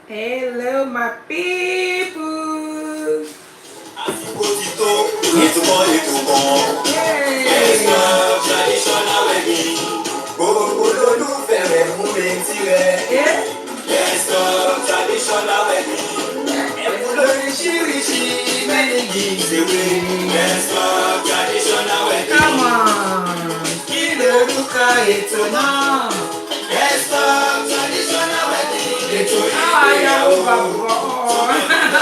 Hello, my people. Àsìkò ti tó, ètò kan. Let's love traditional wedding. Gbogbo olólùfẹ́ rẹ̀ mú retí rẹ̀. Let's love traditional wedding. Ẹ̀bùn lóríṣiríṣi many gives away. Let's love traditional wedding. Come on. Kí lorúkọ ètò náà? Let's love traditional wedding. Ètò ìgbéyàwó bàbá.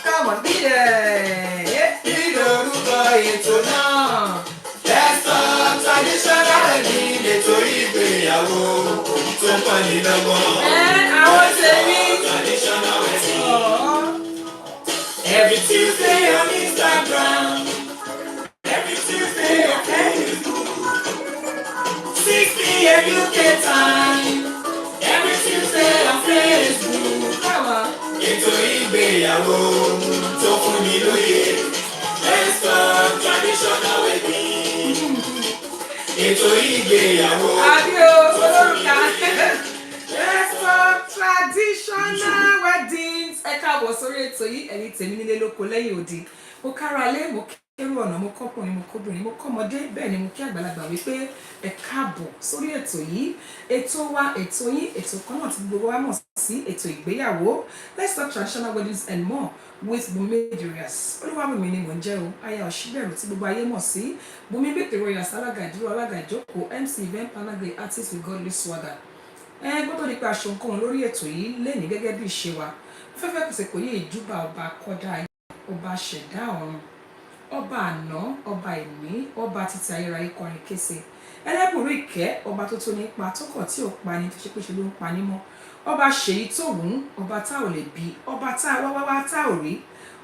Come on, be there. Kí lorúkọ ètò náà? Let's love traditional wedding. Ètò ìgbéyàwó tó ń kọ́ni lọ́gbọ́n. Àwọn tèmi. Traditional wedding. Every Tuesday on Instagram. Every Tuesday on Facebook. 6 p.m. UK time. Every Tuesday on Facebook. Come on. Ètò ìgbéyàwó tó fún mi lóye. Let's talk traditional wedding. Ètò ìgbéyàwó. Let's talk traditional weddings. Ẹ káàbọ̀ sórí ètò yìí, ẹ̀yin tèmi nílé lóko lẹ́yìn odi. Mo kára lé, mo kérò ọ̀nà, mo kọ́kùnrin, mo kóbìnrin, mo kọ́mọdé, bẹ́ẹ̀ ni mo kí àgbàlagbà wípé ẹ káàbọ̀ sórí ètò yìí. Ètò wa, ètò yín, ètò kan náà tí gbogbo wa mọ̀ sí ètò ìgbéyàwó. Let's talk traditional weddings and more with Bumi Victorious. Olúwàbùnmi ni mò ń jẹ́ o, aya Òṣìbẹ̀rù tí gbogbo ayé mọ̀ sí. Bumi Victorious, alága ìdúró, alága ìjókòó, MC event planner, great artist with godly swagger. Gbọ́dọ̀ nípa aṣọ nǹkan lórí ètò yìí lẹ́ni gẹ́gẹ́ bí ìṣe wa. Fẹ́fẹ́ kò sì kò yé ìjúbà ọba kọ́dá ayé, ọba ṣẹ̀dá ọ̀run, ọba àná, ọba ìní, ọba títí ayérayé kọrin kése. Ẹlẹ́bùrú ìkẹ́, ọba tó tó nípa tókọ̀ tí ò pa ni tó ṣe pé ṣe ló ń pa ní mọ́. Ọba ṣèyí tó wù ú, ọba tá ò lè bí, ọba tá wá tá ò rí.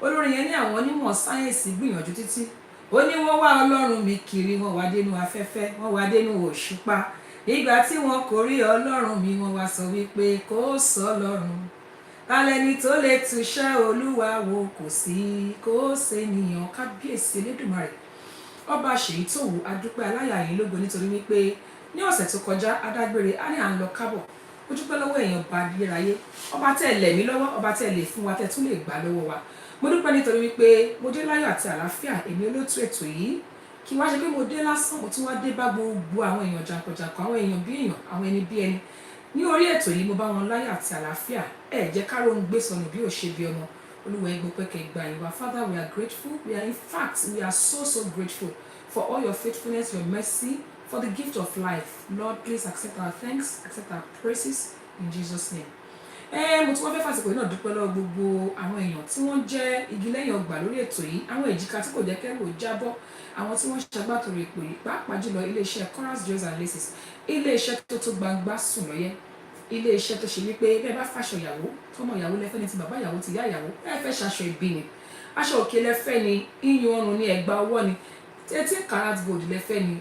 Olórin yẹn ní àwọn onímọ̀ sáyẹ́ǹsì gbìyànjú títí. Ó ní wọ́n wá ọlọ́run mi kiri, wọ́n wá dénú afẹ́fẹ́, wọ́n wá dénú òṣùpá. Ìgbà tí wọn kò rí ọlọ́run mi, wọ́n wá sọ wípé kò sọ ọlọ́run. Tálẹ́ni tó lè túṣẹ́ olúwa wò, kò sí, kò sénìyàn. Kábíyèsí Elédùmarè. Ọba ṣèyí tó wù adúpẹ́ aláyà yín lógo nítorí wípé ní ọ̀sẹ̀ tó kọjá adágbére á ní à ń lọ kábọ̀. Ó dúpẹ́ lọ́wọ́ èèyàn bá ayérayé. Ọba tẹ́ lẹ̀ mí lọ́wọ́, ọba tẹ́ lè fún wa, tẹ́ tún lè gbà lọ́wọ́ wa. Mo dúpẹ́ nítorí wípé mo dé láyọ̀ àti àlàáfíà, èmi olóòtú ètò yìí. Kí wá ṣe pé mo dé lásán, mo tún wá dé bá gbogbo àwọn èèyàn jàǹkànjàǹkàn, àwọn èèyàn bí èèyàn, àwọn ẹni bí ẹni. Ní orí ètò yìí mo bá wọn láyọ̀ àti àlàáfíà. Ẹ jẹ́ ká rohun gbé sọnù bí ò ṣe bí ọmọ. Olúwa ẹgbẹ́ pẹ́kẹ́ ìgbà ìwà. Father, we are grateful. We are in fact, we are so grateful for all your faithfulness, your mercy, for the gift of life. Lord, please accept our thanks, accept our praises in Jesus' name. Mo tún wá fẹ́ fàsìkò náà dúpẹ́ lọ́wọ́ gbogbo àwọn èèyàn tí wọ́n jẹ́ igi lẹ́yìn ọgbà lórí ètò yìí, àwọn èjìká tí kò jẹ́ kẹ́rù ò jábọ́, àwọn tí wọ́n ṣagbátẹrù èpò yìí, pàápàá jùlọ iléeṣẹ́ Chorus Jewels and Laces, iléeṣẹ́ tó gbangba sùn lọ́yẹ́, iléeṣẹ́ tó ṣe wípé bẹ́ẹ̀ bá fàṣọ ìyàwó, tọmọ ìyàwó lẹ́fẹ́ ni, ti bàbá ìyàwó, ti ìyá ìyàwó, ẹ fẹ́ ṣaṣọ ìbí ni, aṣọ òkè lẹ́fẹ́ ni, iyùn ọrùn ni, ẹ̀gbà ọwọ́ ni, 13 karat gold lẹ́fẹ́ ni,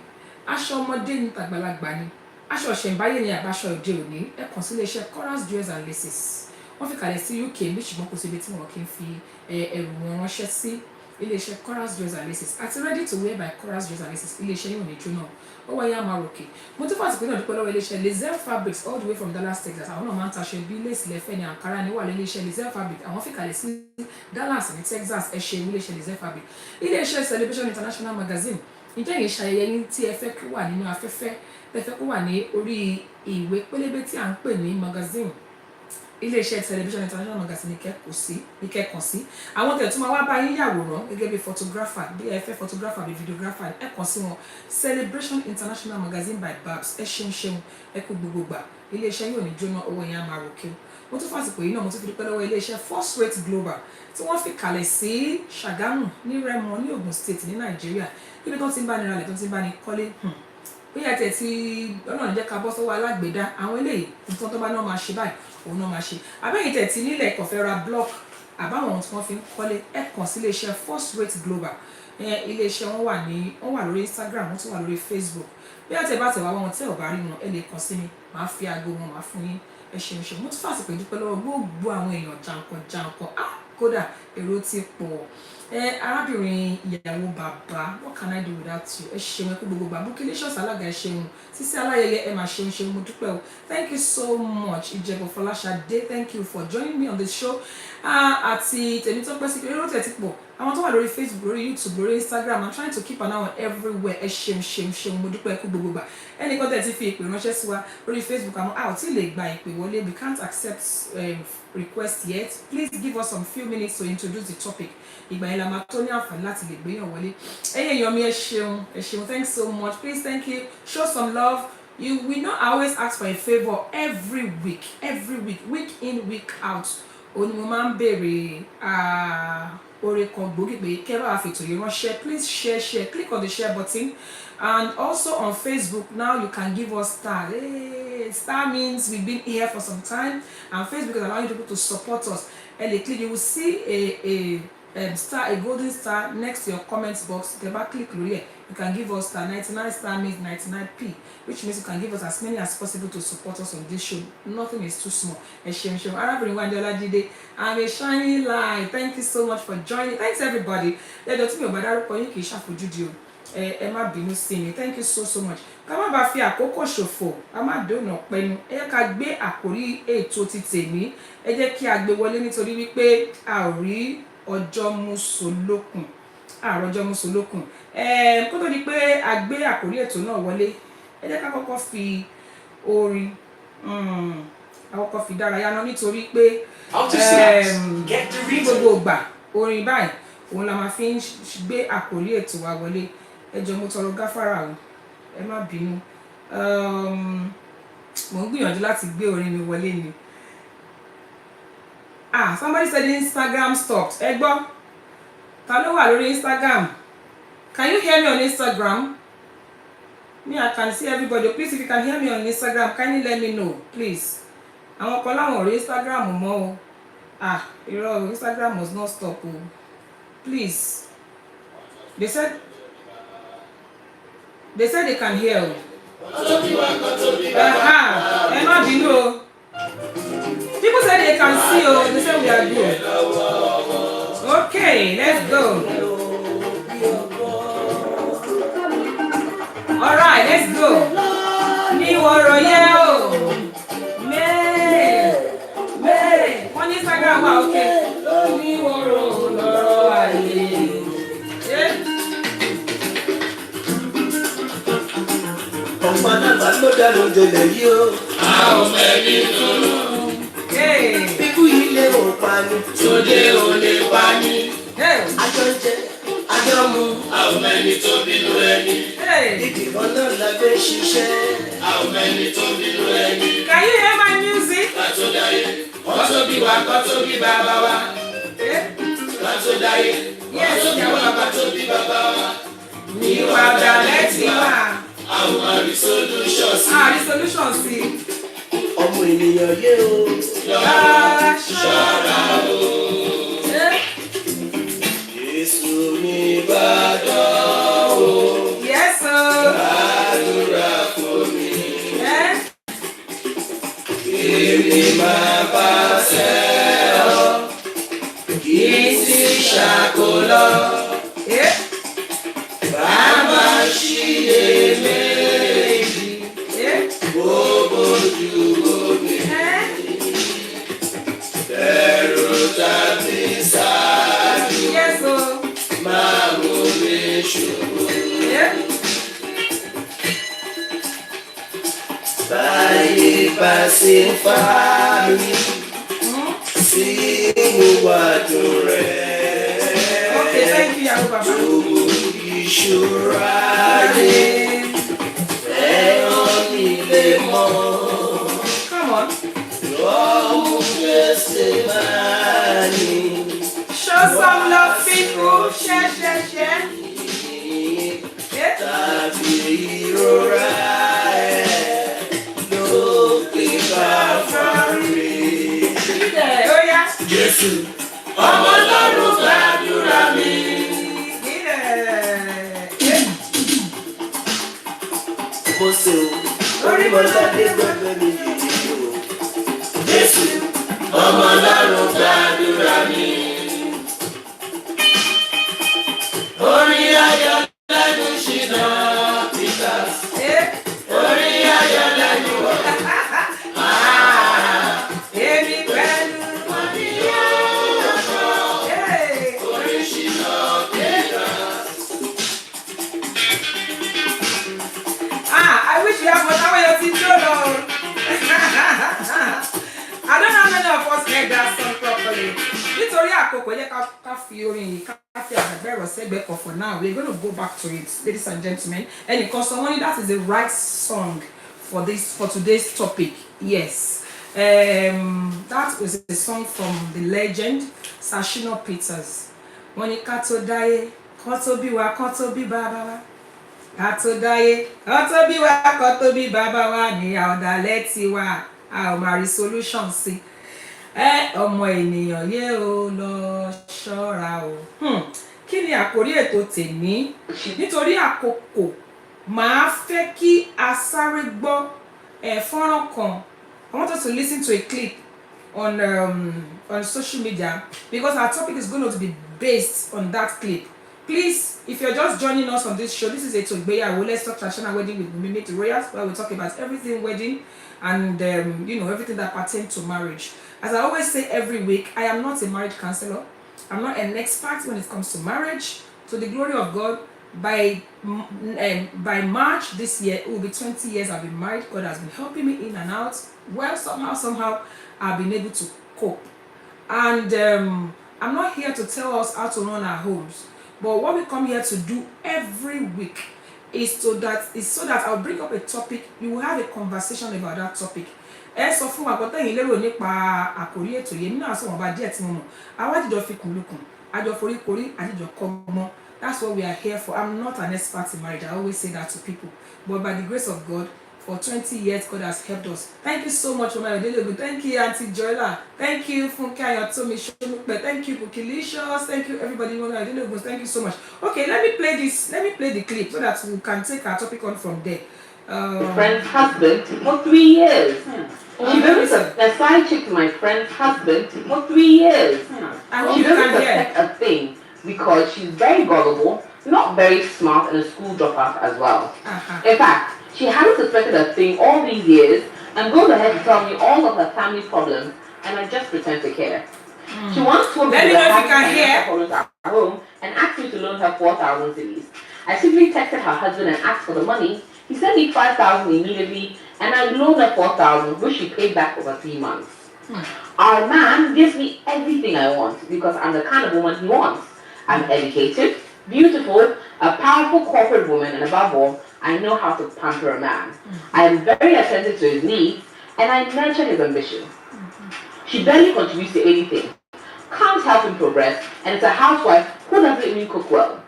aṣọ ọmọdé ni, tàgbàlagbà ni, aṣọ ìṣẹ̀ǹbáyé ni, àbáṣọ òde òní, ẹ kàn sí iléeṣẹ́ Chorus Jewels and Laces. Wọ́n fi kalẹ̀ sí UK bí ṣùgbọ́n kò sí ibi tí wọ́n kì í fi ẹrù wọn ránṣẹ́ sí. Iléeṣẹ́ Chorus Jewels and Laces àti ready to wear by Chorus Jewels and Laces. Iléeṣẹ́ yóò ní jóná, ó wáyé àmàròkè. Mo tún fàtí pé náà dúpẹ́ lọ́wọ́ iléeṣẹ́ Lazel Fabrics all the way from Dallas, Texas. Àwọn náà máa ń taṣọ bí lace lẹ́fẹ́ ní Ankara ní wà iléeṣẹ́ Lazel Fabrics. Àwọn fi kalẹ̀ sí Dallas ní Texas. Ẹ ṣe iléeṣẹ́ Lazel Fabrics. Iléeṣẹ́ Celebration International Magazine. Ǹjẹ́ ìyẹn ṣayẹyẹ yín tí ẹ fẹ́ kí wà nínú afẹ́fẹ́, ẹ fẹ́ kó wà ní orí ìwé pélébé tí à ń pè ní magazine. Iléeṣẹ́ Celebration International Magazine ní kẹ́kàn sí. Àwọn tẹ̀ tún máa wá bá yín yàwòrán gẹ́gẹ́ bí photographer, bí ẹ fẹ́ photographer bí videographer, ẹ kàn sí wọn. Celebration International Magazine by Babs. Ẹ ṣeun, ẹ kú gbogbo gbà. Iléeṣẹ́ yóò ní jóná, owó yẹn á máa ròkè. Mo tún fàsìkò yìí náà mo tún fi dúpẹ́ lọ́wọ́ iléeṣẹ́ First Rate Global tí wọ́n fi kalẹ̀ sí Ṣàgámù ní Rẹ́mọ ní Ògùn State ní Nàìjíríà. Ibi tó ti ń bá ní ralẹ̀, tó ti ń bá ní kọ́lé. Bóyá tẹ̀ tí Ọlọ́run jẹ́ ká bọ́ sọ́wọ́ alágbèédá, àwọn eléyìí nǹkan tó bá náà máa ṣe báyìí, òun náà máa ṣe. Àbẹ́yìn tẹ̀ tí nílẹ̀ kò fẹ́ ra block àbáwọn tí wọ́n fi ń kọ́lé, ẹ kàn sí iléeṣẹ́ First Rate Global. Iléeṣẹ́ wọn wà lórí Instagram, wọ́n tún wà lórí Facebook. Bí a tẹ̀ bá tẹ̀ wá wọn tí ò bá rí wọn, ẹ lè kàn sí mi, màá fi aago wọn, màá fún yín. Ẹ ṣeun. Mo tún fàsìkò ìdúpẹ́ lọ́wọ́ gbogbo àwọn èèyàn jàǹkàn. Kódà èrò ti pọ̀. Arábìnrin ìyàwó bàbá, what can I do without you? Ẹ ṣeun ẹ kú gbogbo gbà. Bukilicious alága ẹ ṣeun. Sisi Aláyẹyẹ ẹ máa ṣeun ṣeun mo dúpẹ́ o. Thank you so much Ìjẹ̀bú Fọláṣadé. Thank you for joining me on the show. Àti tèmi tó pẹ́ sí pé eré tẹ̀ ti pọ̀. Àwọn tó wà lórí Facebook, lórí YouTube, lórí Instagram, I'm trying to keep an eye on everywhere. Ẹ ṣeun ṣeun ṣeun mo dúpẹ́ ẹ kú gbogbo gbà. Ẹnìkan tẹ̀ ti fi ìpè ránṣẹ́ sí wa lórí Facebook àmọ́ a ò tí lè gba ìpè wọlé. We can't accept request yet. Please give us some few minutes to introduce the topic. Ìgbà yẹn la máa tó ní àǹfààní láti lè gbéyàn wọlé. Ẹ̀yin èèyàn mi ẹ ṣeun, thanks so much. Please, thank you. Show some love. We not always ask for a favor every week, week in, week out. Òní mo máa ń béèrè oore kan gbòógì pé kẹ́ bá wa fètò yìí ránṣẹ́. Please share. Click on the share button. And also on Facebook now you can give us star. Hey, star means we've been here for some time, and Facebook is allowing people to support us. And you will see a golden star next to your comments box. The back click here. You can give us star. 99 star means 99p, which means you can give us as many as possible to support us on this show. Nothing is too small. I'm a shining light. Thank you so much for joining. Thanks everybody. Ẹ má bínú sí mi. Thank you so much. Ká má bàa fi àkókò ṣòfò, ká má dóná pẹ́nu. Ẹ jẹ́ ká gbé àkórí ètò ti tèmi. Ẹ jẹ́ kí a gbé wọlé nítorí wípé a ò rí ọjọ́ mùsùlùkùn. Àròjọ́ mùsùlùkùn. Kó tó di pé a gbé àkórí ètò náà wọlé, ẹ jẹ́ ká kọ́kọ́ fi orin àkọ́kọ́ fi dárayá náà nítorí pé ní gbogbo ìgbà orin báyìí òun la máa fi ń gbé àkórí ètò wa wọlé. Ẹ jọ̀ọ́ mo tọrọ gáfárà o, ẹ má bínú. Mo ń gbìyànjú láti gbé orin mi wọlé ni. Somebody said Instagram stopped. Ẹ gbọ́, ta ló wà lórí Instagram? Can you hear me on Instagram? Me, I can see everybody. Please, if you can hear me on Instagram, kindly let me know, please. Àwọn kan láwọn ò rí Instagram mọ́ o. Irọ́, Instagram must not stop o. Please. They said they can hear you. Ẹ má bínú o. People said they can see you. They said we are good. Okay, let's go. All right, let's go. Ní ọ̀rọ̀ yẹ o. Mẹ́rẹ̀. Wọ́n ní Instagram wa okay. Ní ọ̀rọ̀ lọ́rọ̀ ayé. Ọ̀pọ̀lọpọ̀ ló dá lóúnjẹ lẹ̀ yí o. A ò mẹ́ni lóró. Bíkú yìí lé òun pa ni. Sóde ò lè pa ni. Àjọ ń jẹ, àjọ mu. A ò mẹ́ni tó bínú ẹni. Ìgbìmọ̀ náà la gbé ṣiṣẹ́. A ò mẹ́ni tó bínú ẹni. Can you hear my music? Látó dáyé, wọ́n tó bí wa, kọ́ tó bí bàbá wa. Látó dáyé, wọ́n tó bí wa, kọ́ tó bí bàbá wa. Ní ìwà àdàlẹ́ ti wà. Àwọn resolution sí. Resolution sí. Ọmọ ènìyàn yé o. Ṣọ́ra o. Jésù ní Ìbàdàn o. Yes o. Àdúrà fún mi. Èmi máa bá ṣẹ́ ọ. Kì í sì ṣàkólọ́. Bàbá ṣílè méjì. Gbogbo ojú omi. Ẹ̀rù tàbí sáájú. Máa mú mi ṣubú. Báyìí bá sí ń fà mí sínú wàdùn rẹ̀. Okay, thank you, Yahoo Baba. Ìṣúra yé ẹ̀rọ nílé mọ́. Come on. Lọ́mú gbèsè máa ní. Show some love, people. Share. Tàbí ìrora ẹ̀ lókè Kálífárì. Oh yeah. Jésù, ọmọ Ọlọ́run gbàdúrà mi. Mo ṣe o, orí mọ́ládé gbọ́dọ̀ mi yìí o. Jésù, ọmọ Ọlọ́run gbàdúrà mi. Shina Peters. Eh? Orí ayọ̀ lẹ́nu wọ̀. Èmi pẹ̀lú. Hey. Orí Shina Peters. I wish you have more time when you're teaching, Lord. I don't know how many of us heard that song properly. Nítorí àkókò yẹ ká fi orin yìí ká fi àgbẹ̀rọ̀ sẹ́gbẹ̀ẹ́ kan for now. We're going to go back to it, ladies and gentlemen. And because someone that is the right song for today's topic. Yes. That was a song from the legend Shina Peters. Wọ́n ní ká tó dáyé, kán tó bí wa, kán tó bí bàbá wa. Ká tó dáyé, kán tó bí wa, kán tó bí bàbá wa ní ọ̀dàlẹ̀ tiwa. A ò máa rí solution sí. Ọmọ ènìyàn yé o lọ ṣọ́ra o. Kí ni àkórí ètò tèmi? Nítorí àkókò màá fẹ́ kí a sáré gbọ́ fọ́nrán kan. I want us to listen to a clip on social media because our topic is going to be based on that clip. Please, if you're just joining us on this show, this is Eto Igbeyawo. Let's talk traditional wedding with Mimi Royals, where we talk about everything wedding and everything that pertains to marriage. As I always say every week, I am not a marriage counselor. I'm not an expert when it comes to marriage. To the glory of God, by March this year, it will be 20 years I've been married. God has been helping me in and out. Well, somehow, I've been able to cope. And I'm not here to tell us how to run our homes. But what we come here to do every week is so that I'll bring up a topic. You will have a conversation about that topic. Sọ fún wa kò tẹ́yìn lérò nípa àkórí ètò yìí nínú àsọ wọn bá díẹ̀ tí mo mọ̀. Àwa àdìjọ fi kùn lukùn, àjọ foríkorí, àdìjọ kọ́gbọ́n. That's what we are here for. I'm not an expert in marriage. I always say that to people. But by the grace of God, for 20 years, God has helped us. Thank you so much for my delivery. Thank you, Auntie Joyla. Thank you, Funke Ayotomi Shonukpe. Thank you, Bukilicious. Thank you, everybody. Thank you so much. Okay, let me play this. Let me play the clip so that we can take our topic on from there. My friend's husband for 3 years. She built a side chick to my friend's husband for 3 years. I hope She you can doesn't hear. affect a thing because she's very gullible, not very smart, and a school dropout as well. In fact, she hasn't suspected a thing all these years and goes ahead to tell me all of her family problems, and I just pretend to care. She once told me Let me know if you that can hear. problems at home and asked me to loan her 4,000 cedis. I simply texted her husband and asked for the money. He sent me 5,000 immediately, and I loaned her 4,000, which she paid back over 3 months. Our man gives me everything I want because I'm the kind of woman he wants. I'm educated, beautiful, a powerful corporate woman, and above all, I know how to pamper a man. I am very attentive to his needs, and I nurture his ambition. She barely contributes to anything, can't help him progress, and is a housewife who doesn't even cook well.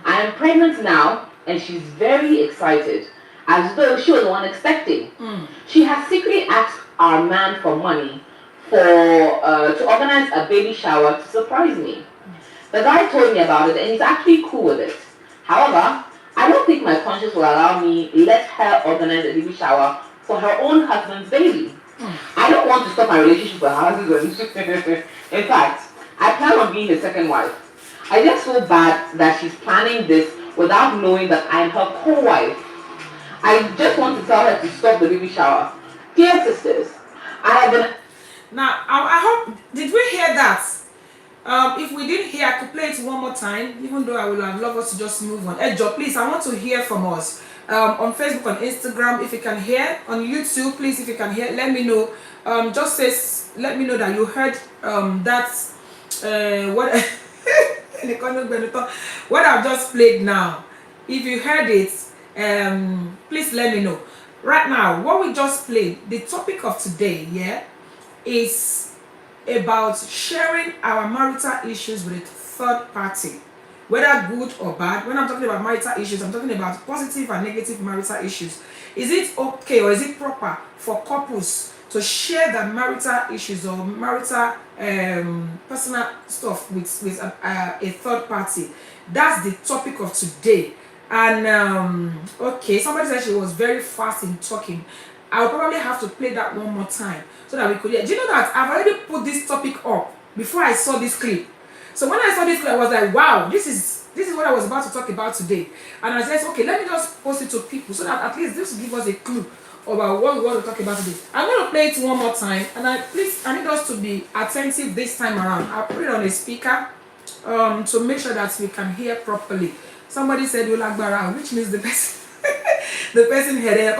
I am pregnant now, and she's very excited, as though she was the one expecting. She has secretly asked our man for money to organize a baby shower to surprise me. The guy told me about it, and he's actually cool with it. However, I don't think my conscience will allow me let her organize a baby shower for her own husband's baby. I don't want to stop my relationship with her husband. In fact, I plan on being his second wife. I just feel bad that she's planning this without knowing that I'm her co-wife. I just want to tell her to stop the baby shower. Dear sisters, I have been... Now, I hope, did we hear that? If we didn't hear, I could play it one more time, even though I would have loved us to just move on. Ejo, please, I want to hear from us. On Facebook, on Instagram, if you can hear. On YouTube, please, if you can hear, let me know. Let me know that you heard what I've just played now. If you heard it, please let me know. Right now, what we just played, the topic of today, is about sharing our marital issues with a third party, whether good or bad. When I'm talking about marital issues, I'm talking about positive and negative marital issues. Is it okay or is it proper for couples to share their marital issues or marital personal stuff with a third party? That's the topic of today. And okay, somebody said she was very fast in talking. I'll probably have to play that one more time so that we could hear. Do you know that I've already put this topic up before I saw this clip? So when I saw this clip, I was like, wow, this is this is what I was about to talk about today. And I said, okay, let me just post it to people so that at least this will give us a clue about what we want to talk about today. I'm going to play it one more time, and I need us to be attentive this time around. I'll put it on a speaker to make sure that we can hear properly. Somebody said Olagbara, which means the person the person heard it.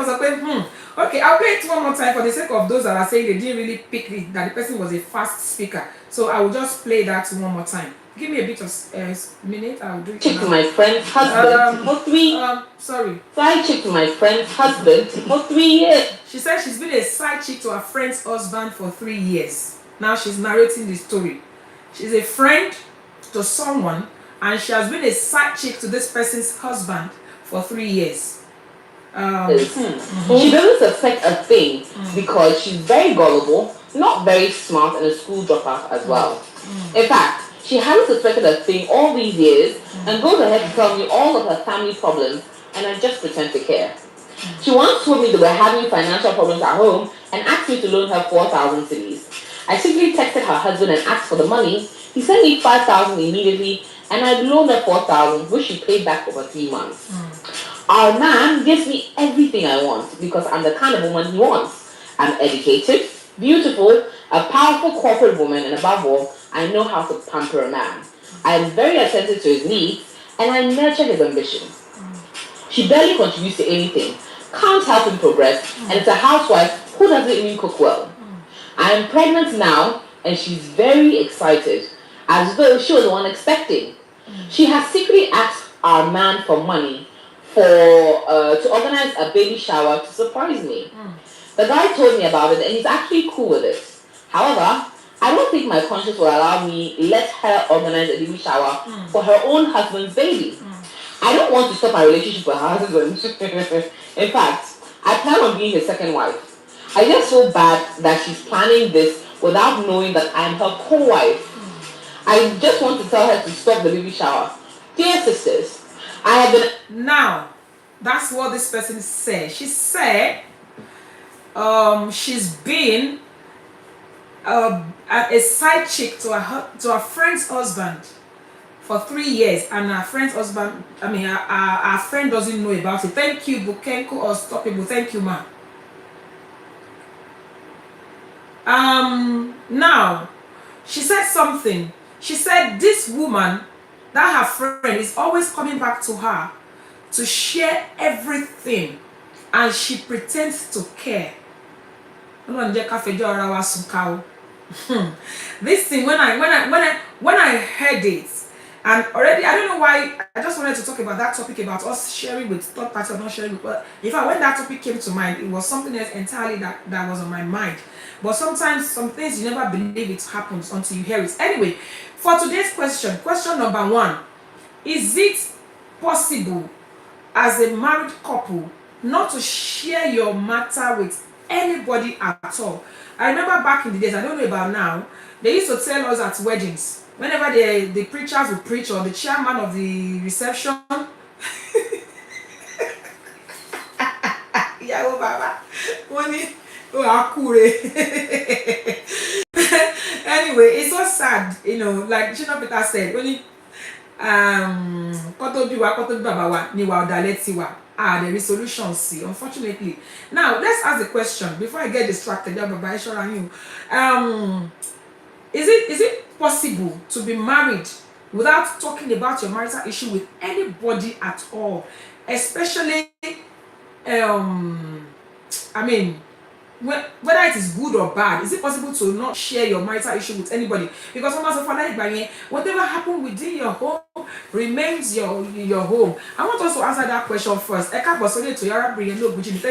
Okay, I'll play it one more time for the sake of those that are saying they didn't really pick it, that the person was a fast speaker. So I will just play that one more time. Give me a bit of minute. I'll do it. Chick to my friend's husband for 3. Sorry. Side chick to my friend's husband for 3 years. She said she's been a side chick to her friend's husband for 3 years. Now she's narrating the story. She's a friend to someone, and she has been a side chick to this person's husband for 3 years. She doesn't suspect a thing because she's very gullible, not very smart, and a school dropout as well. In fact, she hasn't suspected a thing all these years and goes ahead to tell me all of her family problems, and I just pretend to care. She once told me they were having financial problems at home and asked me to loan her 4,000 cedis. I simply texted her husband and asked for the money. He sent me 5,000 immediately, and I loaned her 4,000, which she paid back over 3 months. Our man gives me everything I want because I'm the kind of woman he wants. I'm educated, beautiful, a powerful corporate woman, and above all, I know how to pamper a man. I am very attentive to his needs, and I nurture his ambition. She barely contributes to anything, can't help him progress, and is a housewife who doesn't even cook well. I am pregnant now, and she's very excited, as though she was the one expecting. She has secretly asked our man for money to organize a baby shower to surprise me. The guy told me about it, and he's actually cool with it. However, I don't think my conscience will allow me let her organize a baby shower for her own husband's baby. I don't want to stop my relationship with her husband. In fact, I plan on being his second wife. I just feel bad that she's planning this without knowing that I'm her co-wife. I just want to tell her to stop the baby shower. Dear sisters, I have been... Now, that's what this person said. She said she's been a side chick to her friend's husband for 3 years, and her friend's husband, our friend doesn't know about it. Thank you, Bukenko or Stoppable. Thank you, ma. Now, she said something. She said this woman, that her friend, is always coming back to her to share everything, and she pretends to care. This thing, when I heard it, and already I don't know why, I just wanted to talk about that topic about us sharing with third party or not sharing with, but in fact when that topic came to mind, it was something else entirely that was on my mind. But sometimes some things you never believe it happens until you hear it. Anyway, for today's question number 1, is it possible as a married couple not to share your matter with anybody at all? I remember back in the days, I don't know about now, they used to tell us at weddings, whenever the preachers would preach or the chairman of the reception, Yahoo Baba, anyway, it's so sad, like Shina Peter said, when there is solutions, see, unfortunately. Now let's ask the question before I get distracted. Is it possible to be married without talking about your marital issue with anybody at all, especially whether it is good or bad? Is it possible to not share your marital issue with anybody? Because whatever happened within your home remains your home. I want us to answer that question first. Thank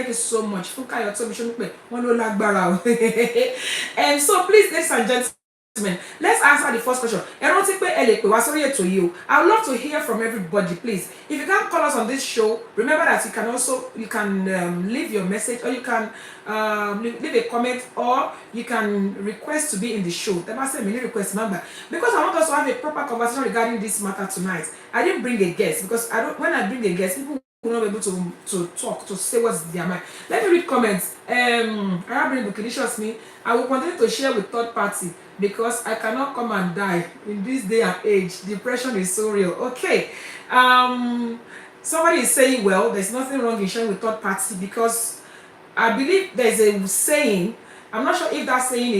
you so much. And so please, ladies and gentlemen, let's answer the first question. I would love to hear from everybody, please. If you can't call us on this show, remember that you can leave your message, or you can leave a comment, or you can request to be in the show. Request number, because I want us to have a proper conversation regarding this matter tonight. I didn't bring a guest because when I bring a guest, people will not be able to talk, to say what's their mind. Let me read comments. Arabin Bukilicious me. I will continue to share with third party because I cannot come and die in this day and age. Depression is so real. Okay. Somebody is saying, well, there's nothing wrong in sharing with third party because I believe there's a saying. I'm not sure if that saying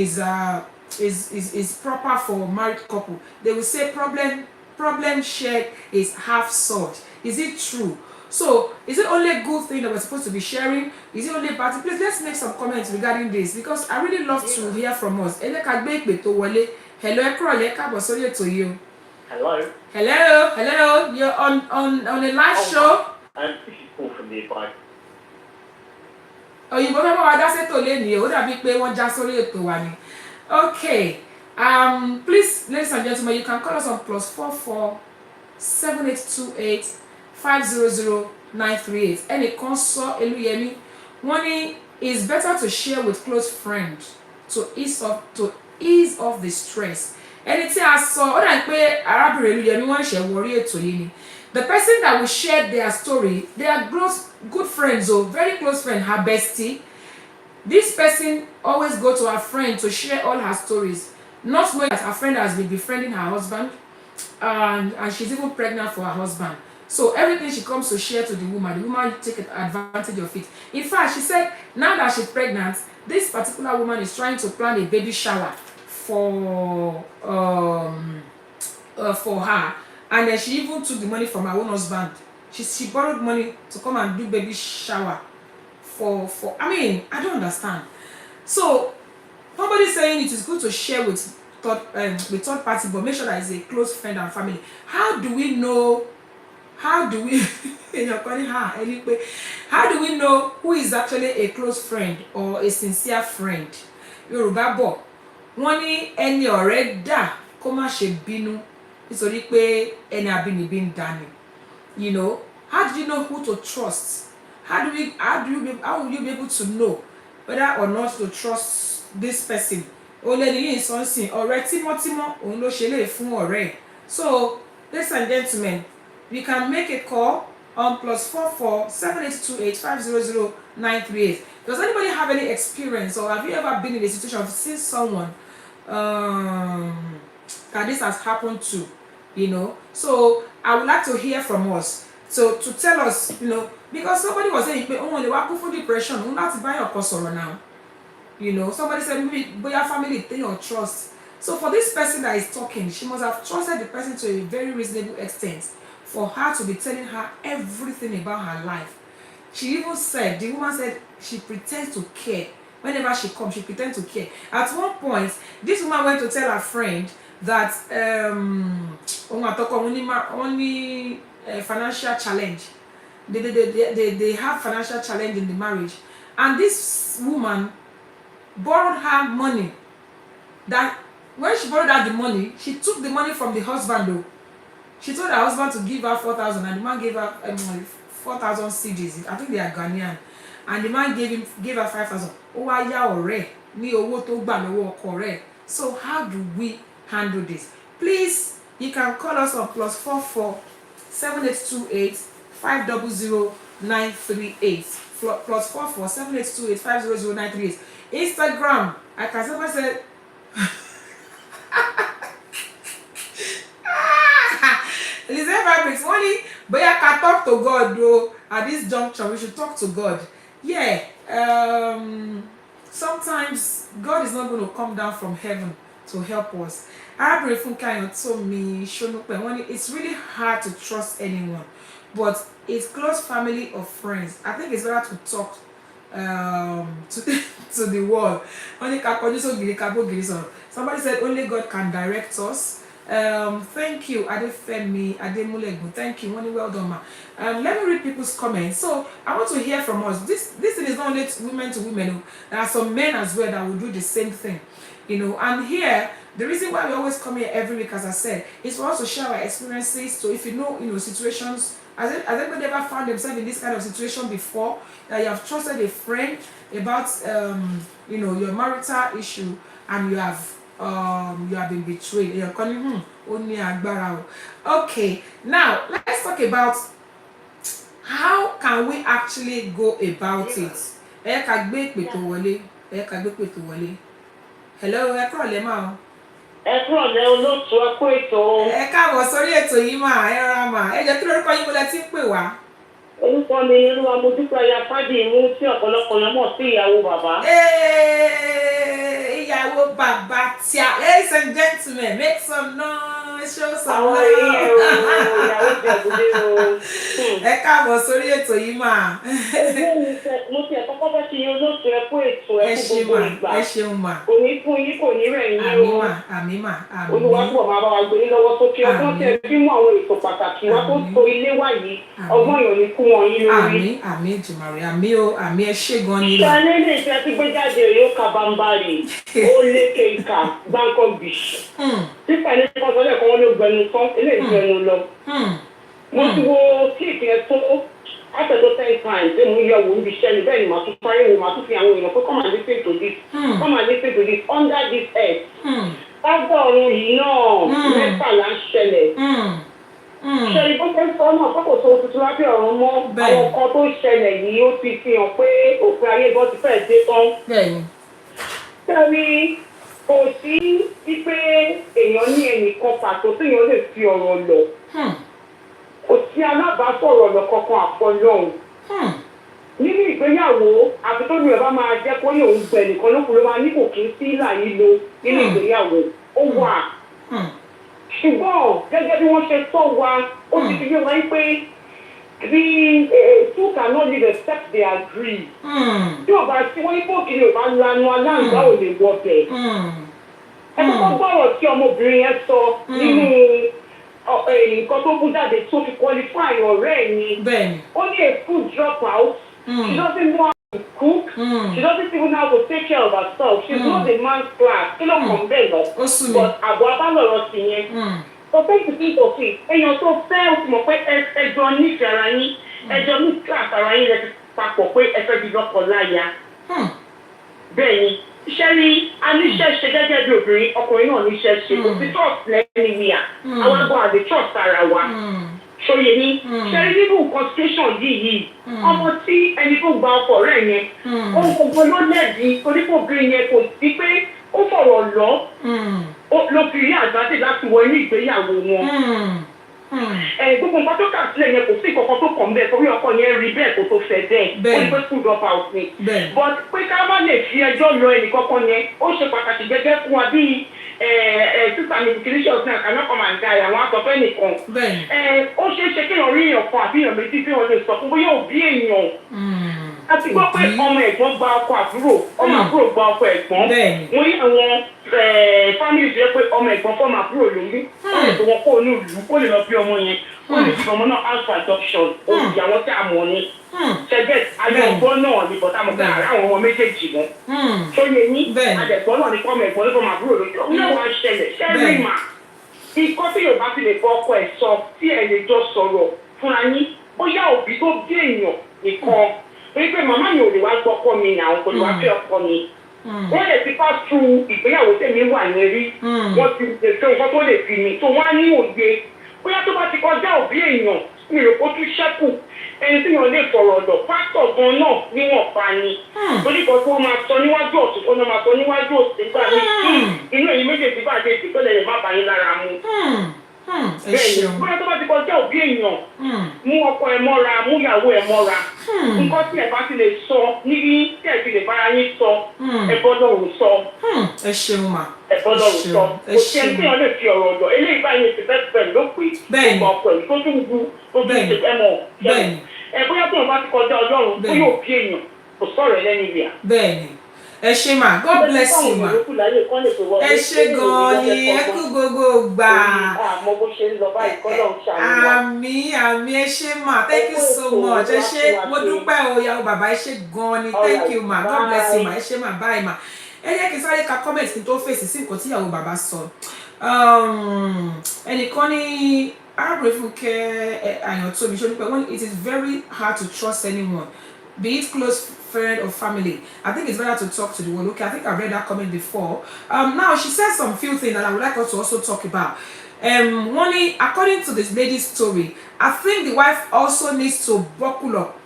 is proper for married couple. They will say problem shared is half solved. Is it true? So is it only a good thing that we're supposed to be sharing? Is it only bad thing? Please let's make some comments regarding this because I really love to hear from us. Hello, hello. You're on a live show. This is Paul from the advice. Òyìnbó fẹ́ bá wa dá sétò lénìí ó dàbí pé wọ́n já sórí ètò wa ni. Okay, please, ladies and gentlemen, you can call us on +44 7828 500 938. Ẹnìkan sọ Elúyẹmí wọ́n ní it's better to share with close friends to ease off the stress. Ẹni tí a sọ ó dà pé arábìnrin Elúyẹmí wọ́n ṣe wọrí ètò yìí ni. The person that will share their story, they are good friends, very close friend, her bestie. This person always go to her friend to share all her stories, not knowing that her friend has been befriending her husband, and she's even pregnant for her husband. So everything she comes to share to the woman take advantage of it. In fact, she said now that she's pregnant, this particular woman is trying to plan a baby shower for her. And then she even took the money from her own husband. She borrowed money to come and do baby shower for I mean, I don't understand. So nobody's saying it is good to share with third party, but make sure that it's a close friend and family. How do we know who is actually a close friend or a sincere friend? Yorùbá bọ̀ wọ́n ní ẹni ọ̀rẹ́ dà kó má ṣe bínú nítorí pé ẹni abínibí ń dání. You know, how do you know who to trust? How will you be able to know whether or not to trust this person? Oleni yìí sọ́nsìn ọ̀rẹ́ tímọ́tímọ́ òun ló ṣe lè fún ọ̀rẹ́. So, ladies and gentlemen, you can make a call on +44 7828 500 938. Does anybody have any experience or have you ever been in a situation of seeing someone that this has happened to? You know, so I would like to hear from us. So to tell us, you know, because somebody was saying, oh, they were for depression, we not to buy your customer now. You know, somebody said maybe your family thing or trust. So for this person that is talking, she must have trusted the person to a very reasonable extent for her to be telling her everything about her life. She even said, the woman said she pretends to care. Whenever she comes, she pretends to care. At one point, this woman went to tell her friend that only financial challenge. They have financial challenge in the marriage. And this woman borrowed her money. That when she borrowed her the money, she took the money from the husband though. She told her husband to give her 4,000 and the man gave her 4,000 CDs. I think they are Ghanaian. And the man gave her 5,000. So how do we handle this? Please, you can call us on +44 7828 500 938. +44 7828 500 938. Instagram, I can someone say Elizabeth Fabrics, money, but I can talk to God though. At this juncture, we should talk to God. Yeah. Sometimes God is not going to come down from heaven to help us. It's really hard to trust anyone, but it's close family or friends. I think it's better to talk to the world. Somebody said only God can direct us. Thank you, Adefemi Ademulegu. Thank you, well done, ma. Let me read people's comments. So I want to hear from us. This thing is not only women to women. There are some men as well that will do the same thing, you know. And here, the reason why we always come here every week, as I said, is for us to share our experiences. So if you know, situations, has anybody ever found themselves in this kind of situation before, that you have trusted a friend about, your marital issue, and you have been betrayed. You're calling only agbára. Okay, now let's talk about how can we actually go about it? Ẹ ká gbé ìpè tó wọlé. Ẹ ká gbé ìpè tó wọlé. Hello, ẹ kúrọ̀lẹ́ mà o. Ẹ kúrọ̀lẹ́ olóòtú ẹ kú ètò. Ẹ káàbọ̀ sórí ètò yìí mà, ẹ rọra mà. Ẹ jẹ́ kí lórúkọ yín mo lẹ ti ń pè wá. Orúkọ mi ni Olúwamodúpẹ́ aya Fádìmú tí ọ̀pọ̀lọpọ̀ yẹn mọ̀ sí ìyàwó bàbá. Ìyàwó bàbá tí a, ladies and gentlemen, make some noise, show some Àwọn love. èèyàn ìyàwó jẹ̀bùdé o. Ẹ káàbọ̀ sórí ètò yìí mà. Mo ti ẹ̀kọ́ kọ́kọ́ ti yan olóòtú ẹ kú ètò ẹ Ẹ kú ṣé gbogbo mà, ìgbà. ẹ ṣeun mà. Kò ní fún yín, kò ní rẹ̀ yín Àmín o. mà, àmín mà, àmín. Olúwa púpọ̀ máa bá wa gbé yín lọ́wọ́ sókè ọgbọ́n tí ẹ fi mú àwọn ètò pàtàkì wá tó to ilé wá yìí. Ọgbọ́n èèyàn ní kú wọn yín lórí. Àmín, àmín Jùmọ̀rẹ́, àmín o, àmín ẹ ṣé gan ni. Ṣalé lè fẹ́ ti gbé jáde yóò ka bambari, ó lékè ìka, Bangkok beach. Sísà ní kọ́sọ́lẹ̀ kan wọ́n ló gbẹnu tán, eléyìí gbẹnu lọ. Mo ti wo clip yẹn tó after 10 times, ṣé mo yẹ wò níbi iṣẹ́ ni bẹ́ẹ̀ ni màá tún sáré wò, màá tún fi àwọn èèyàn pé come and listen to this, come and listen to this under this earth. Lágbà ọ̀run yìí náà, mẹ́fàlá ń ṣẹlẹ̀. Ṣẹlẹ̀ bó ṣe ń sọ náà pé kò sóhun tuntun lábẹ́ ọ̀run mọ́. Àwọn nǹkan tó ṣẹlẹ̀ yìí ó ti fi hàn pé òpin ayé gan ti fẹ́ẹ̀ dé tán. Sẹ́ni kò sí wípé èèyàn ní ẹnìkan pàtó téèyàn lè fi ọ̀rọ̀ lọ. Kò sí alábàásọ̀rọ̀ lọ kankan àfọlọ́hùn. Nínú ìgbéyàwó, àfi tó ní ẹ̀ bá máa jẹ́ kó yẹ òun gbẹ̀ nìkan lókun ló máa ní kò kí ń sí ìlà yìí lo nínú ìgbéyàwó. Ó wà. Ṣùgbọ́n gẹ́gẹ́ bí wọ́n ṣe sọ wa, ó ti fi yé wa pé the two cannot live except they agree. Tí o bá tí wọ́n ní fóòkìrì ò bá lanu aláǹgbá ò lè wọbẹ̀. Ẹ kọ́kọ́ gbọ́rọ̀ tí ọmọbìnrin yẹn sọ nínú nǹkan tó kú jáde tó fi qualify ọ̀rẹ́ ẹ̀ ni. Ó ní a food drop out. She doesn't know how to cook. She doesn't even know how to take care of herself. She's not a man's class. Kí ló kàn bẹ́ẹ̀ lọ? But àbọ̀ abálọ̀rọ̀ sí yẹn. So take the think of it. Èèyàn tó fẹ́ o ti mọ̀ pé ẹjọ́ nífẹ̀ẹ́ ara yín, ẹjọ́ ní class ara yín lẹ́ti papọ̀ pé ẹ fẹ́ di lọ́kọ láya. Bẹ́ẹ̀ ni, iṣẹ́ ní aníṣẹ́ ṣe gẹ́gẹ́ bí obìnrin, ọkùnrin náà níṣẹ́ ṣe. Kò sí trust lẹ́nìwíà. Àwọn àgbọn àti trust ara wa. Ṣòye ní ṣe nínú constitution yìí ọmọ tí ẹni tó gba ọkọ rẹ̀ yẹn ohun gbogbo ló lẹ́bi onípòbìnrin yẹn kò sí pé ó fọ̀rọ̀ lọ ló fi rí àgbàdì láti wọ inú ìgbéyàwó wọn. Gbogbo nǹkan tó kà sílẹ̀ yẹn kò sí nǹkan tó kàn bẹ́ẹ̀ torí ọkọ yẹn rí bẹ́ẹ̀ kó tó fẹ́ bẹ́ẹ̀ ó ní pé school drop out ni. But pé ká má lè fi ẹjọ́ lọ ẹnìkankan yẹn ó ṣe pàtàkì gẹ́gẹ́ fún wa bí sísá mi kìí ṣe ọ̀sìn àkànná kan máa ń da àwọn àtọ̀fẹ́ nìkan. Ó ṣeé ṣe kéèyàn rí èèyàn kan àbí èèyàn méjì tí wọ́n lè sọ fún bóyá òbí èèyàn. A ti gbọ́ pé ọmọ ẹ̀gbọ́n gba ọkọ àbúrò, ọmọ àbúrò gba ọkọ ẹ̀gbọ́n. Wọ́n ní àwọn fámìlì tó yẹ pé ọmọ ẹ̀gbọ́n fọ́ọ̀mù àbúrò lóyún. Wọ́n lè tó wọn kó onú ìlú kó lè lọ bí ọmọ yẹn. Wọ́n lè fi ọmọ náà out for adoption. Olùyàwó tí a mọ̀ ni. Ṣẹ́gẹ̀t ayọ̀gbọ́n náà ni bọ̀tá mọ̀ pé àwọn ọmọ méjèèjì wọn. Tó yẹ ní àdẹ̀gbọ́n náà ni fọ́ọ̀mù ẹ̀gbọ́n ní fọ́ọ̀mù àbúrò lóyún. Ó náà wá ṣẹlẹ̀ ṣẹ́rí mà. Ikọ́ tí Yorùbá ti lè fọ ọkọ ẹ̀ sọ tí ẹ̀ lè jọ sọ̀rọ̀ fúnra yín. Bóyá òbí tó bí èèyàn nìkan. Torí pé màmá mi ò lè wá gbọ́ ọkọ mi ní àwọn kò lè wá fẹ́ ọkọ mi. Wọ́n lè ti pass through ìgbéyàwó tèmi wà ní rí. Wọ́n ti ṣe nǹkan tó lè fi mi. Tó wá ní òye. Bóyá tó bá ti kọjá òbí èèyàn, mi rò kó tún ṣẹ́kù. Ẹni tí yàn lè fọ̀rọ̀ lọ, pásítọ̀ gan náà níwọ̀n pa ni. Torí kan tó máa sọ níwájú ọ̀tún, ó náà máa sọ níwájú òsì gbà ní inú ẹ̀yin méjèèjì bá dé ìpínlẹ̀ lè má bá yín lára mu. Bẹ́ẹ̀ni, bóyá tó bá ti kọjá òbí èèyàn, mú ọkọ ẹ mọ́ra, mú ìyàwó ẹ mọ́ra. Nǹkan tí ẹ bá ti lè sọ níbi tí ẹ ti lè bára yín sọ, ẹ gbọ́dọ̀ ò sọ. Ẹ ṣeun mà. Ẹ gbọ́dọ̀ ò sọ. Kò sí ẹni tí wọ́n lè fi ọ̀rọ̀ lọ. Eléyìí báyìí ti bẹ́ẹ̀ bẹ́ẹ̀ ló pé ọmọ ọkọ ẹ̀ tó tún gbú tó tún ṣe ẹmọ. Bóyá tó wọn bá ti kọjá Ọlọ́run, bóyá òbí èèyàn kò sọ̀rọ̀ ẹ lẹ́nu ìyà. Bẹ́ẹ̀ni. Ẹ ṣé mà, God bless you mà. Ẹ ṣé gan ni, ẹ kú gbogbo gbà. Àmín àmín ẹ ṣé mà, thank you so much. Ẹ ṣé, mo dúpẹ́ o ìyàwó bàbá ẹ ṣé gan ni, thank you mà, God bless you mà, ẹ ṣé mà, bye mà. Ẹ jẹ́ kí n sáré ka comment kí n tó fèsì sí nǹkan tí ìyàwó bàbá sọ. Ẹnìkan ní arábìnrin Fúnkẹ́ Àyàntóbi ṣó ní pé when it is very hard to trust anyone, be it close friend or family, I think it's better to talk to the one. Okay, I think I've read that comment before. Now she says some few things that I would like us to also talk about. One, according to this lady's story, I think the wife also needs to buckle up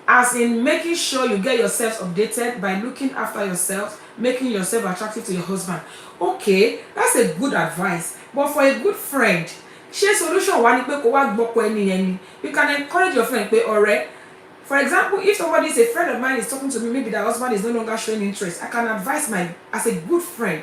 as in making sure you get yourself updated by looking after yourself, making yourself attractive to your husband. Okay, that's a good advice. But for a good friend, share solution wá ní pé kó wá gbọ́kọ ẹni yẹn ni. You can encourage your friend pé ọ̀rẹ́. For example, if somebody is a friend of mine is talking to me, maybe the husband is no longer showing interest, I can advise as a good friend.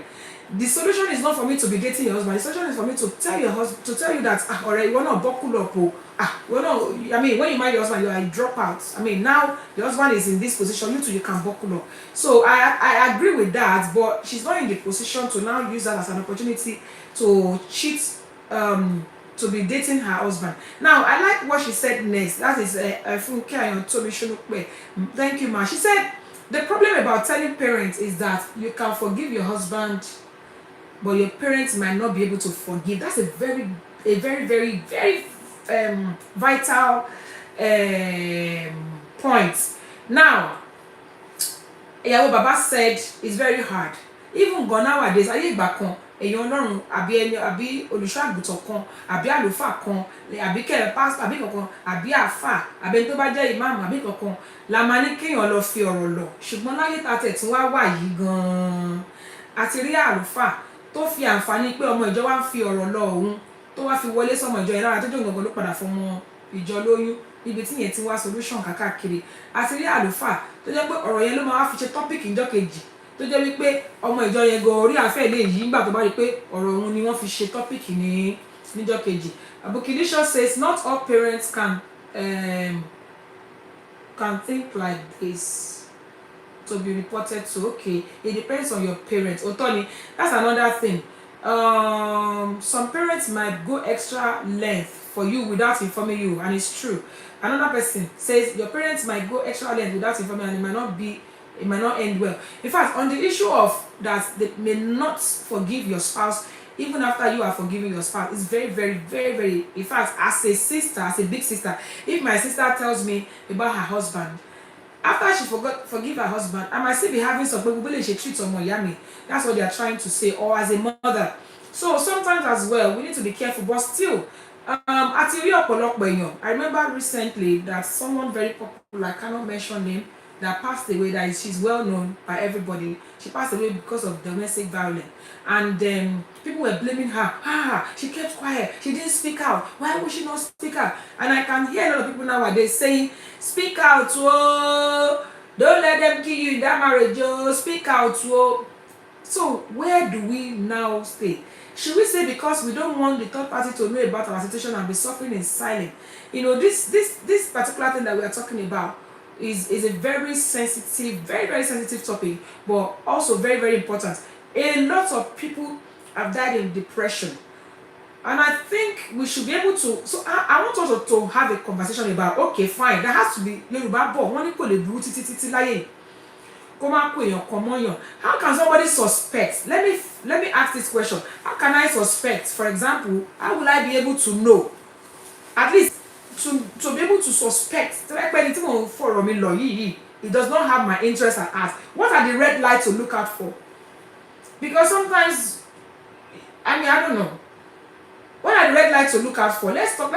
The solution is not for me to be dating your husband. The solution is for me to tell your husband, to tell you that, alright, you're not buckle up. You're not, I mean, when you marry your husband, you are a dropout. I mean, now your husband is in this position, you too, you can buckle up. So I agree with that, but she's not in the position to now use that as an opportunity to cheat, to be dating her husband. Now, I like what she said next. That is Funke Ayantomi Shonukwe. Thank you, ma. She said, the problem about telling parents is that you can forgive your husband, but your parents might not be able to forgive. That's a very vital point. Now, Ìyàwó Baba said it's very hard. Even gone nowadays, ayé ìgbà kan, èèyàn Ọlọ́run àbí olùṣọ́ àgùntàn kan, àbí àlùfáà kan, àbí pastor, àbí kankan, àbí àfáà, àbí ẹni tó bá jẹ́ imam, àbí kankan, la máa ní kéèyàn lọ fi ọ̀rọ̀ lọ. Ṣùgbọ́n láyé tá tẹ̀ tí wá wà yìí gan-an, àti rí àlùfáà tó fi àǹfààní pé ọmọ ìjọ wá ń fi ọ̀rọ̀ lọ òun, tó wá fi wọlé sọmọ ìjọ yẹn lára tó jẹ́ òun ló padà fọmọ ìjọ lóyún, níbi tí yẹn ti wá solution káàkiri. Àti rí àlùfáà tó jẹ́ pé ọ̀rọ̀ yẹn ló máa wá fi ṣe topic ìjọ kejì, tó jẹ́ wípé ọmọ ìjọ yẹn gan orí àfẹ́ lè yí nígbà tó bá rí pé ọ̀rọ̀ òun ni wọ́n fi ṣe topic níjọ kejì. Abukidisho says not all parents can think like this to be reported to. Okay, it depends on your parents. Otoni, that's another thing. Some parents might go extra length for you without informing you, and it's true. Another person says your parents might go extra length without informing you, and it might not end well. In fact, on the issue of that they may not forgive your spouse even after you are forgiving your spouse, it's very, in fact, as a sister, as a big sister, if my sister tells me about her husband, after she forgive her husband, I might still be having some people who she treats someone yummy. That's what they are trying to say, or as a mother. So sometimes as well, we need to be careful, but still, I remember recently that someone very popular, I cannot mention name, that passed away, that she's well known by everybody. She passed away because of domestic violence, and people were blaming her. She kept quiet, she didn't speak out. Why would she not speak out? And I can hear a lot of people nowadays saying, speak out, whoa, don't let them kill you in that marriage, oh, speak out, whoa. So where do we now stay? Should we say because we don't want the third party to know about our situation and be suffering in silence? You know, this particular thing that we are talking about is a very sensitive, very sensitive topic, but also very important. A lot of people have died in depression, and I think we should be able to. So I want us to have a conversation about, okay, fine, there has to be Yoruba bọ̀ wọ́n ní kò lè burú títí láyé. How can somebody suspect? Let me ask this question. How can I suspect? For example, how will I be able to know? At least to be able to suspect. It does not have my interest at heart. What are the red lights to look out for? Because sometimes, I don't know. What are the red lights to look out for? Let's talk.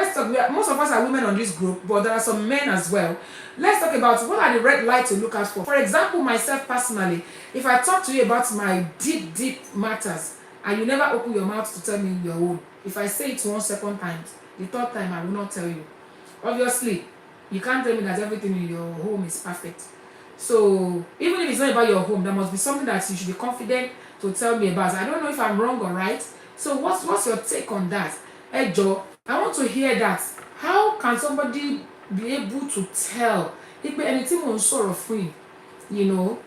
Most of us are women on this group, but there are some men as well. Let's talk about what are the red lights to look out for. For example, myself personally, if I talk to you about my deep matters, and you never open your mouth to tell me your own, if I say it 1 second time, the third time I will not tell you. Obviously, you can't tell me that everything in your home is perfect. So even if it's not about your home, there must be something that you should be confident to tell me about. I don't know if I'm wrong or right. So what's your take on that? Hey Joe, I want to hear that. How can somebody be able to tell if anything on sort of free, you know,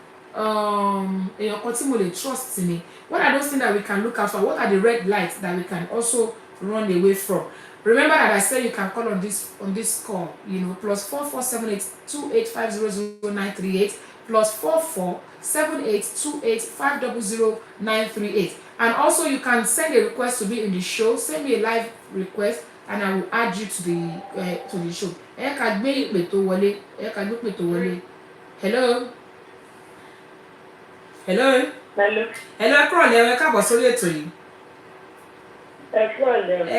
trust me? What are those things that we can look out for? What are the red lights that we can also run away from? Remember that I said you can call on this call, you know, +4478 285000938 +4478 285000938. And also you can send a request to be in the show. Send me a live request and I will add you to the show. Hello. Hello, kúrò lẹ́wọ̀ ẹ káàbọ̀ sórí ètò yìí. Ẹ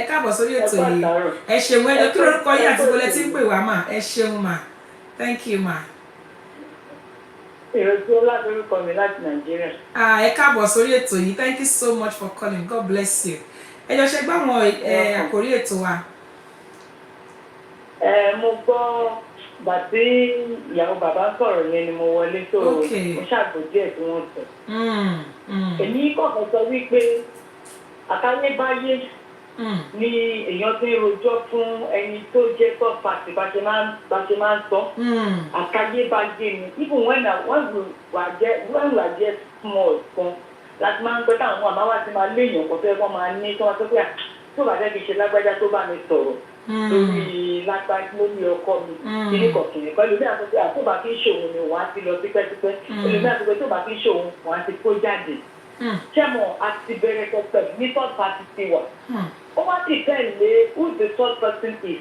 káàbọ̀ sórí ètò yìí. Ẹ ṣeun ẹjọ́ kí lórúkọ yín àti bọ́lẹ̀ tí ń pè wá mà. Ẹ ṣeun mà. Thank you, ma. Ìrètí ọlá lórúkọ mi láti Nàìjíríà. Ẹ káàbọ̀ sórí ètò yìí. Thank you so much for calling. God bless you. Ẹ jọ ṣe gbọ́ àwọn àkórí ètò wa. Mo gbọ́ bàtí ìyàwó bàbá sọ̀rọ̀ yẹn ni mo wọlé tó mo ṣàgbọ́ díẹ̀ tí wọ́n sọ. Èmi kọ̀ọ̀kan sọ wípé àtayébáyé ni èèyàn ti ń rojọ́ fún ẹni tó jẹ́ third party bá ṣe máa ń sọ. Àtayébáyé ni even when we are just small kan láti máa ń pẹ́ táwọn àmáwá ti máa léèyàn kan tó yẹ kó máa ní tó wá sọ pé tó bá dẹ́bi ṣe lágbájá tó bá mi sọ̀rọ̀ lórí lágbájá lórí ọkọ mi kíní kọ̀kìnrin kan lómi àti pé àtúbà kí ń ṣòwò ni wọ́n á ti lọ tipẹ́tipẹ́ lómi àti pé tó bá kí ń ṣòwò wọ́n á ti kó jáde. Ṣẹ́mọ̀ àti bẹ̀rẹ̀ pẹ̀pẹ̀ ní third party ti wà. Ó wá ti tẹ̀lé who the third person is.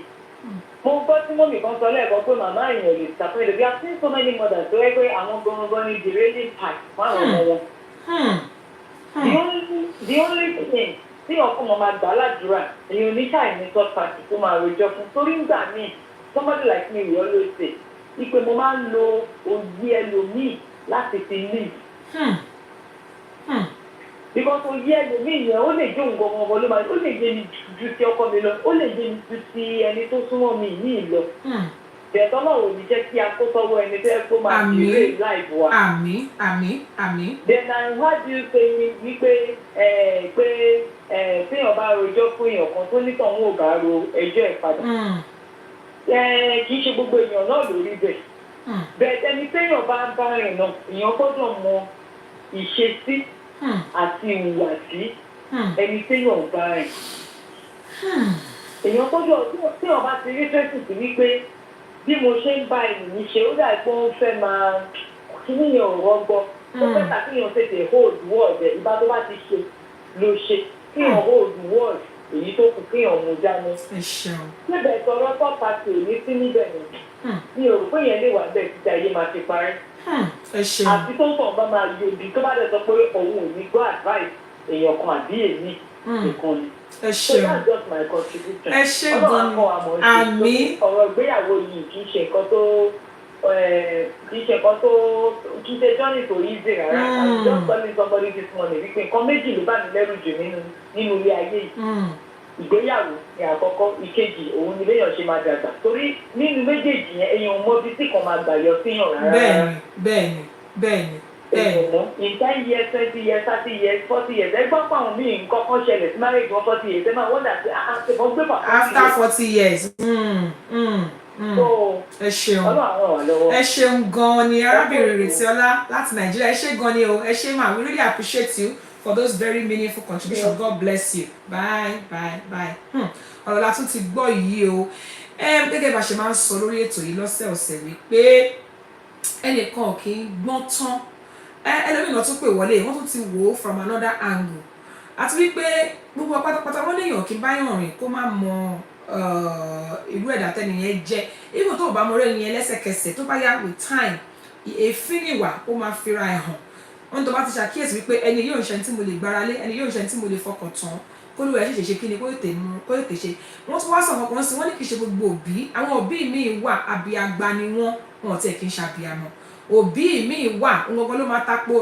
Mo gbọ́ tí mọ́mì kan sọ lẹ́ẹ̀kan pé màmá èèyàn lè ṣàpèjì bí a ti ń so many mothers tó yẹ pé àwọn gangan ní the railing part fún àwọn ọmọ wọn. The only thing tí ọkọ mọ̀ máa gbà ládùúrà èyí oníṣàì ní third party tó máa rojọ́ fún torí ń gbà míì somebody like me will always say ìpè mo máa ń lo òye ẹlòmíì láti fi live. Because oyè ẹlòmíì yẹn ó lè jó nǹkan ọmọ ló máa ó lè yé mi ju ti ọkọ mi lọ ó lè yé mi ju ti ẹni tó súnmọ́ mi yìí lọ. Bẹ̀ẹ̀tọ́ náà ò ní jẹ́ kí a kó sọ́wọ́ ẹni tó yẹ kó máa bèrè láìpẹ́ wa. Àmín. Then how do you say wípé téèyàn bá rojọ́ fún èèyàn kan tó ní tọ̀hún ò bá ro ẹjọ́ ẹ̀ padà. Kì í ṣe gbogbo èèyàn náà lórí bẹ̀. Bẹ̀ẹ̀ ẹni téèyàn bá bá rìn náà èèyàn gbọ́dọ̀ mọ ìṣesí àti ìhùwàsí ẹni téèyàn bá rìn. Èèyàn gbọ́dọ̀ téèyàn bá ti rí fẹ́sì sí wípé bí mo ṣe ń bá ènìyàn ṣe ó dà pé ó fẹ́ máa kí níyàn ò rọgbọ ó fẹ́ tàkìyàn tètè hold word ẹ̀ ìbá tó bá ti ṣe ló ṣe kíyàn hold word èyí tó kù kíyàn mú dání. Níbẹ̀ sọ̀rọ̀ tó pàṣẹ òní sí níbẹ̀ yẹn mi ò rò pé yẹn lè wà bẹ́ẹ̀ títí ayé máa ti parí. Àti tó ń tàn bá máa yọ ibi tó bá dẹ̀ sọ pé òun ò ní gbọ́ advice èèyàn kan àbí èmi nìkan ni. So that's just my contribution. Ọlọ́run akọ àmọ́ ṣe ọ̀rọ̀ ìgbéyàwó yìí kì í ṣe nǹkan tó kì í ṣe journey tó easy rárá. I'm just telling somebody this morning wípé nǹkan méjì ló bá mi lẹ́rù jù nínú ilé ayé yìí. Ìgbéyàwó ni àkọ́kọ́ ìkejì òun ni béèyàn ṣe máa dàgbà torí nínú méjèèjì yẹn èèyàn mọ ibi tí kan máa gbà yọ síyàn rárá. Bẹ́ẹ̀ni. In 10 years, 20 years, 30 years, 40 years. Ẹgbọ́n pa àwọn míì nǹkan kan ṣẹlẹ̀ sí marriage wọn 40 years. Ẹ máa wọ́n dà sí àtẹ̀bọ́n gbé pàpà. After 40 years. Ẹ ṣeun. Ẹ ṣeun gan-an ni arábìnrin Retiola láti Nàìjíríà. Ẹ ṣé gan-an ni o. Ẹ ṣé ma. We really appreciate you for those very meaningful contributions. God bless you. Bye. Ọ̀rọ̀ la tún ti gbọ́ yìí o. Gẹ́gẹ́ bá ṣe máa ń sọ lórí ètò yìí lọ́sẹ̀ọ̀sẹ̀ wípé ẹnìkan kì í gbọ́n tán. Ẹlòmíràn tún pè wọlé wọ́n tún ti wò ó from another angle àti wípé gbogbo pátápátá wọ́n léèyàn kí n báyàn rìn kó má mọ irú ẹ̀dá tẹ́nìyẹn jẹ́ even tó bá mọ orí ẹnìyẹn lẹ́sẹ̀kẹsẹ̀ tó bá yá with time èéfín ìwà ó máa fira ẹ̀ hàn wọ́n tó bá ti ṣàkíyèsí wípé ẹni yóò ṣe ẹni tí mo lè gbára lé ẹni yóò ṣe ẹni tí mo lè fọkàn tán kó ló ẹ̀ ṣe kí ni kó tètè ṣe wọ́n tún wá sọ̀kan kan sí wọ́n ní kì í ṣe gbogbo òbí àwọn òbí míì wà abiyagba ni wọ́n tẹ̀ kí n ṣàbíamọ òbí míì wà ọgbọgbọ ló máa tapo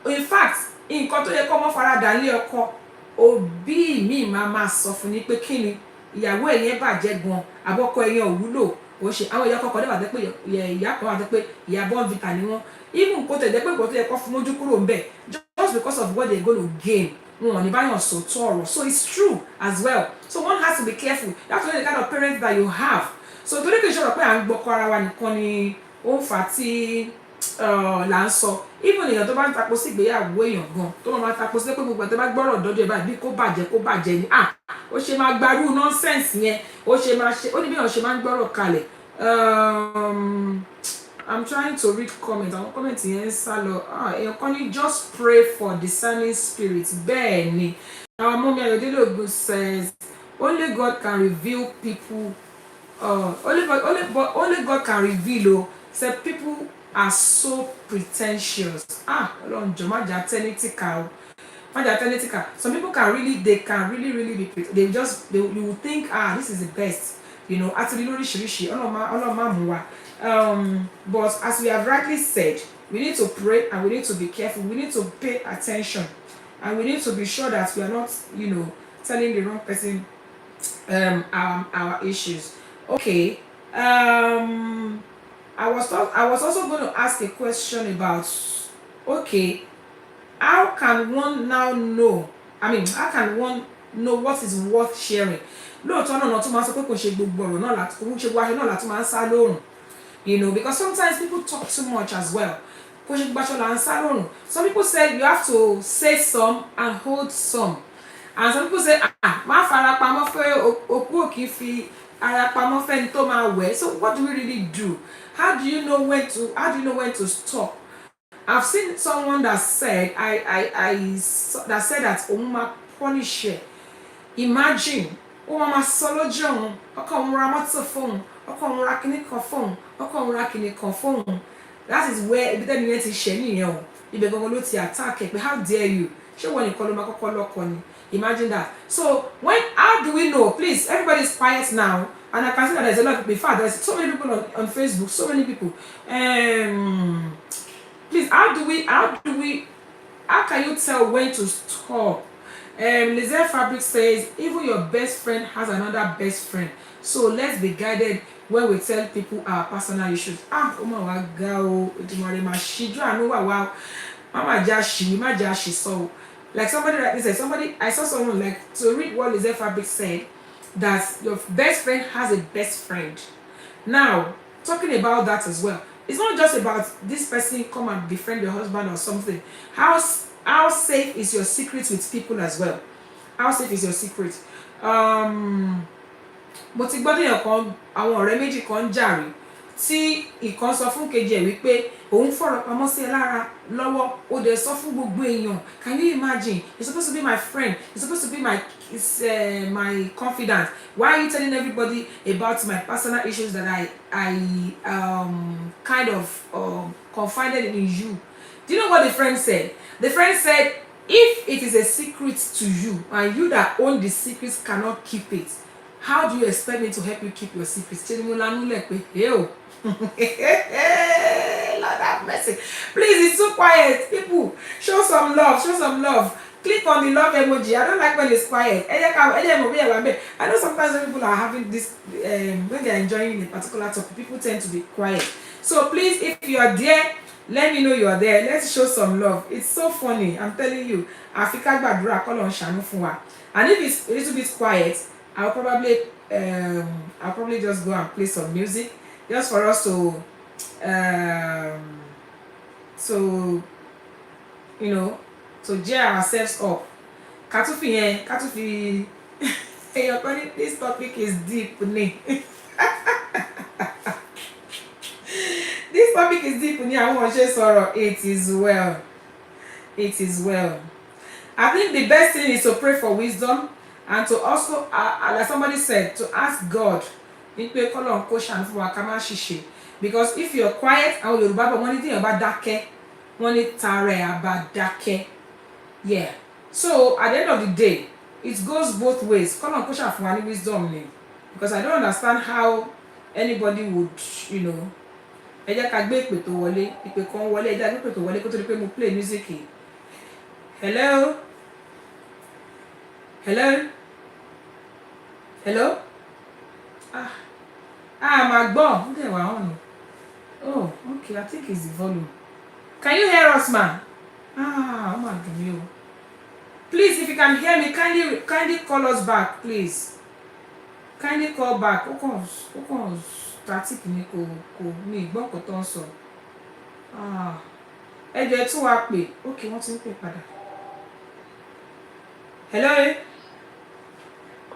in fact nǹkan tó yẹ kó mọ́ faradà lé ọkọ òbí míì máa sọ fún ni pé kí ni ìyàwó ẹ̀yẹn bàjẹ́ gan àbọ̀kọ ẹ̀yẹn ò wúlò ó ṣe àwọn ìyá kọkọ dẹ́wà pé ìyá kan wà pé ìyá bọ́ǹvìtà ni wọ́n even kó tẹ̀lé pé ìgbọ́ tó yẹ kó fún mójú kúrò ńbẹ̀ just because of what they go to gain wọn ò ní báyọ̀ sòótọ́ ọ̀rọ̀ so it's true as well so one has to be careful that's the kind of parents that you have so torí kì í ṣọ̀rọ̀ pé à ń gbọ́kọ ara wa nìkan ni ó ń fà á tí là ń sọ even èèyàn tó bá ń tapo sí ìgbéyàwó èèyàn gan tó máa tapo sí pé gbogbo ẹ̀ tó bá gbọ́rọ̀ dọ́dọ̀ ẹ̀ báyìí bí kó bàjẹ́ ni ó ṣe máa gbarú nonsense yẹn ó ní bí èèyàn ṣe máa ń gbọ́rọ̀ kalẹ̀ I'm trying to read comment àwọn comment yẹn ń sá lọ èèyàn kan ní just pray for discerning spirit bẹ́ẹ̀ ni our mummy Ayọ̀délé Ògùn says only God can reveal people only God can reveal say people are so pretentious Ọlọ́run jọ̀ọ́ má jà tẹ́nítìkà some people can really be you will think this is the best you know àti lóríṣiríṣi Ọlọ́run má mú wa But as we have rightly said, we need to pray and we need to be careful. We need to pay attention, and we need to be sure that we are not, telling the wrong person our issues. Okay. I was also going to ask a question about, okay, how can one now know? I mean, how can one know what is worth sharing? Lóòótọ́ náà tún máa sọ pé kò ṣe gbogbo ọ̀rọ̀ náà láti kò ń ṣe gbogbo aṣọ náà láti máa ń sá lóòrùn, because sometimes people talk too much as well. Kò ṣe gbogbo aṣọ là ń sá lóòrùn. Some people say you have to say some and hold some, and some people say má fara pamọ́ fẹ́ òkú òkì fi ara pamọ́ fẹ́ni tó máa wẹ̀. So what do we really do? How do you know when to stop? I've seen someone that said that òun máa punish ẹ. Imagine ó máa sọ lójú òun, ọkọ òun ra mọ́tò fóun, ọkọ òun ra kíní kan fóun, ọkọ òun ra kíní kan fóun. That is where ibi tẹ́ni yẹn ti ṣẹ̀ nìyẹn o. Ibẹ̀ gangan ló ti attack ẹ pé how dare you? Ṣé wọ́n nìkan ló máa kọ́kọ́ lọ́kọ ni? Imagine that. So how do we know? Please, everybody is quiet now. And I can see that there's a lot of people. In fact, there's so many people on Facebook, so many people. Please, how can you tell when to stop? Lizelle Fabric says, even your best friend has another best friend. So let's be guided when we tell people our personal issues. Oh my God, so like somebody like this, I saw someone like to read what Lizelle Fabric said, that your best friend has a best friend. Now, talking about that as well, it's not just about this person come and befriend your husband or something. How safe is your secret with people as well? How safe is your secret? Mo ti gbọ́dọ̀ yàn kan àwọn ọ̀rẹ́ méjì kan jàre tí ìkan sọ fún kejì ẹ̀ wípé òun fọ̀rọ̀ pamọ́ sí ẹ lára lọ́wọ́ ó dẹ̀ sọ fún gbogbo èèyàn. Can you imagine? You're supposed to be my friend. You're supposed to be my confidant. Why are you telling everybody about my personal issues that I kind of confided in you? Do you know what the friend said? The friend said, if it is a secret to you and you that own the secrets cannot keep it, how do you expect me to help you keep your secrets? Lord have mercy. Please, it's so quiet. People, show some love. Click on the love emoji. I don't like when it's quiet. I know sometimes when people are having this, when they're enjoying a particular topic, people tend to be quiet. So please, if you are there, let me know you are there. Let's show some love. It's so funny. I'm telling you. And if it's a little bit quiet, I'll probably just go and play some music just for us to to gear ourselves up. Katufi this topic is deep. This topic is deep. It is well. I think the best thing is to pray for wisdom and to also, like somebody said, to ask God. Because if you're quiet, yeah. So at the end of the day, it goes both ways. Because I don't understand how anybody would, play music. Hello? My bomb. Oh, okay. I think it's the volume. Can you hear us, man? Oh my God. Please, if you can hear me, kindly call us back, please. Kindly call back. Static ni kò ní ìgbọ́ nǹkan tó ń sọ. Ẹ jẹ́ tún wá pè. Okay, wọ́n ti ń pè padà.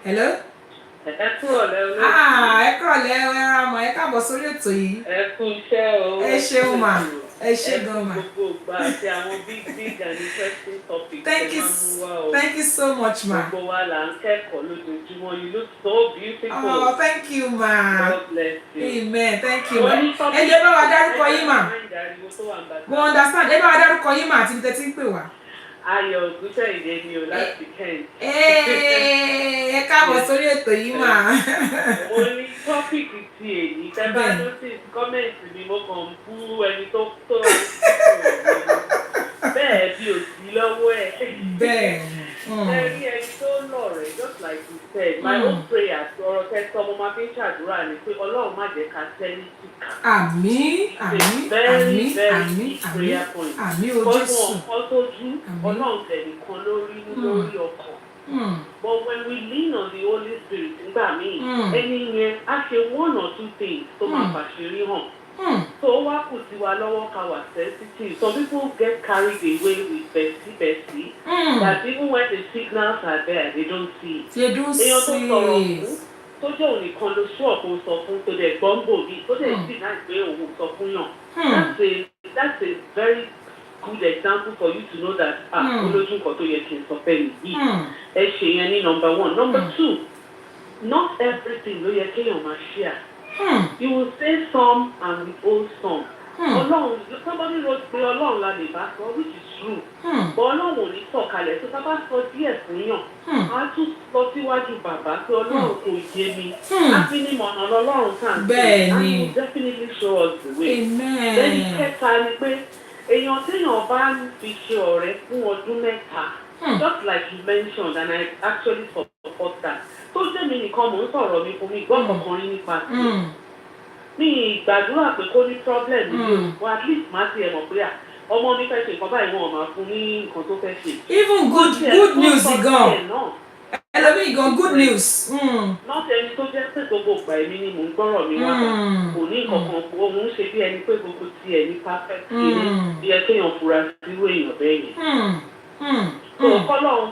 Hello? Ẹ kúrọ̀lẹ́ olóòtú. Ẹ kúrọ̀lẹ́ ẹ̀rọ àmọ́ ẹ káàbọ̀ sórí ètò yìí. Ẹ kú iṣẹ́ o. Ẹ ṣeun mà. Ẹ ṣe gan mà. Ẹ kú gbogbo ìgbà àti àwọn big and interesting topics. Thank you so much, ma. Gbogbo wa là ń kẹ́kọ̀ọ́ lójoojúmọ́. You look so beautiful. Oh, thank you, ma. God bless you. Amen. Thank you, ma. Ẹ jẹ́ bá wa dárúkọ yín mà. Mo understand. Ẹ bá wa dárúkọ yín mà àti ibi tẹ́ ti ń pè wá. Ayọ̀ Ògúnṣẹ́yìndé ni o láti Kent. Ẹ káàbọ̀ sórí ètò yìí mà. Mo ní tọ́pìkì ti èyí tẹ́bá notice kọ́mẹ̀ntì ni mo kàn ń bú ẹni tó bẹ́ẹ̀ bí ò sí lọ́wọ́ ẹ̀. Bẹ́ẹ̀. Ẹni tó lọ rẹ̀ just like you said, my own prayer ọ̀rọ̀ tẹ́tọ́ mo máa fi ń ṣàdúrà ni pé Ọlọ́run má jẹ́ ká tẹ́lí síkà. Àmín, àmín, àmín, àmín, àmín, àmín o Jésù. Ọlọ́run tẹ̀lé kan lórí ọkàn. But when we lean on the Holy Spirit nígbà míì, ẹni yẹn á ṣe one or two things tó máa fàṣírí hàn. So wá kù sí wa lọ́wọ́ ká wà sensitive. Some people get carried away with bestie that even when the signals are there, they don't see it. They don't see it. Èèyàn tó sọ̀rọ̀ fún tó jẹ́ òun nìkan ló ṣú ọ̀pọ̀ sọ fún tó dẹ̀ gbọ́ngbò bí tó dẹ̀ sì náà gbé òun sọ fún yàn. That's a very good example for you to know that olójú nǹkan tó yẹ kí n sọ fẹ́ nìyí. Ẹ ṣe yẹn ní number one. Number two, not everything ló yẹ kéèyàn máa share. You will say some and withhold some. Ọlọ́run, somebody wrote pé Ọlọ́run la lè bá sọ, which is true. But Ọlọ́run ò ní sọ̀kalẹ̀ tó bá sọ díẹ̀ fún yàn. A tún lọ síwájú bàbá pé Ọlọ́run kò yé mi. Afinimọ̀nà lọ́lọ́run kàn sí. Bẹ́ẹ̀ni. And he will definitely show us the way. Amen. Lẹ́yìn kẹta ni pé èèyàn téèyàn bá ń fi ṣe ọ̀rẹ́ fún ọdún mẹ́ta. Just like you mentioned, and I actually support that. Tó jẹ́ mi nìkan mò ń sọ̀rọ̀ mi fún mi gbọ́ kankan rí nípa sí. Mi ìgbàdúrà pé kó ní problem yìí o, at least má ti ẹ̀ mọ̀ pé ọmọ mi fẹ́ ṣe nǹkan báyìí wọn ò máa fún ní nǹkan tó fẹ́ ṣe. Even good news gan. Ẹlòmíì gan good news. Nọ́ọ̀sì ẹni tó jẹ́ pé gbogbo ìgbà èmi ni mò ń gbọ́rọ̀ mi wá kò ní nǹkan òun ṣe bí ẹni pé gbogbo tiẹ̀ ní perfect kìíní bí ẹ kéèyàn fura sírú èèyàn bẹ́ẹ̀ yẹn. Kọ́lọ́run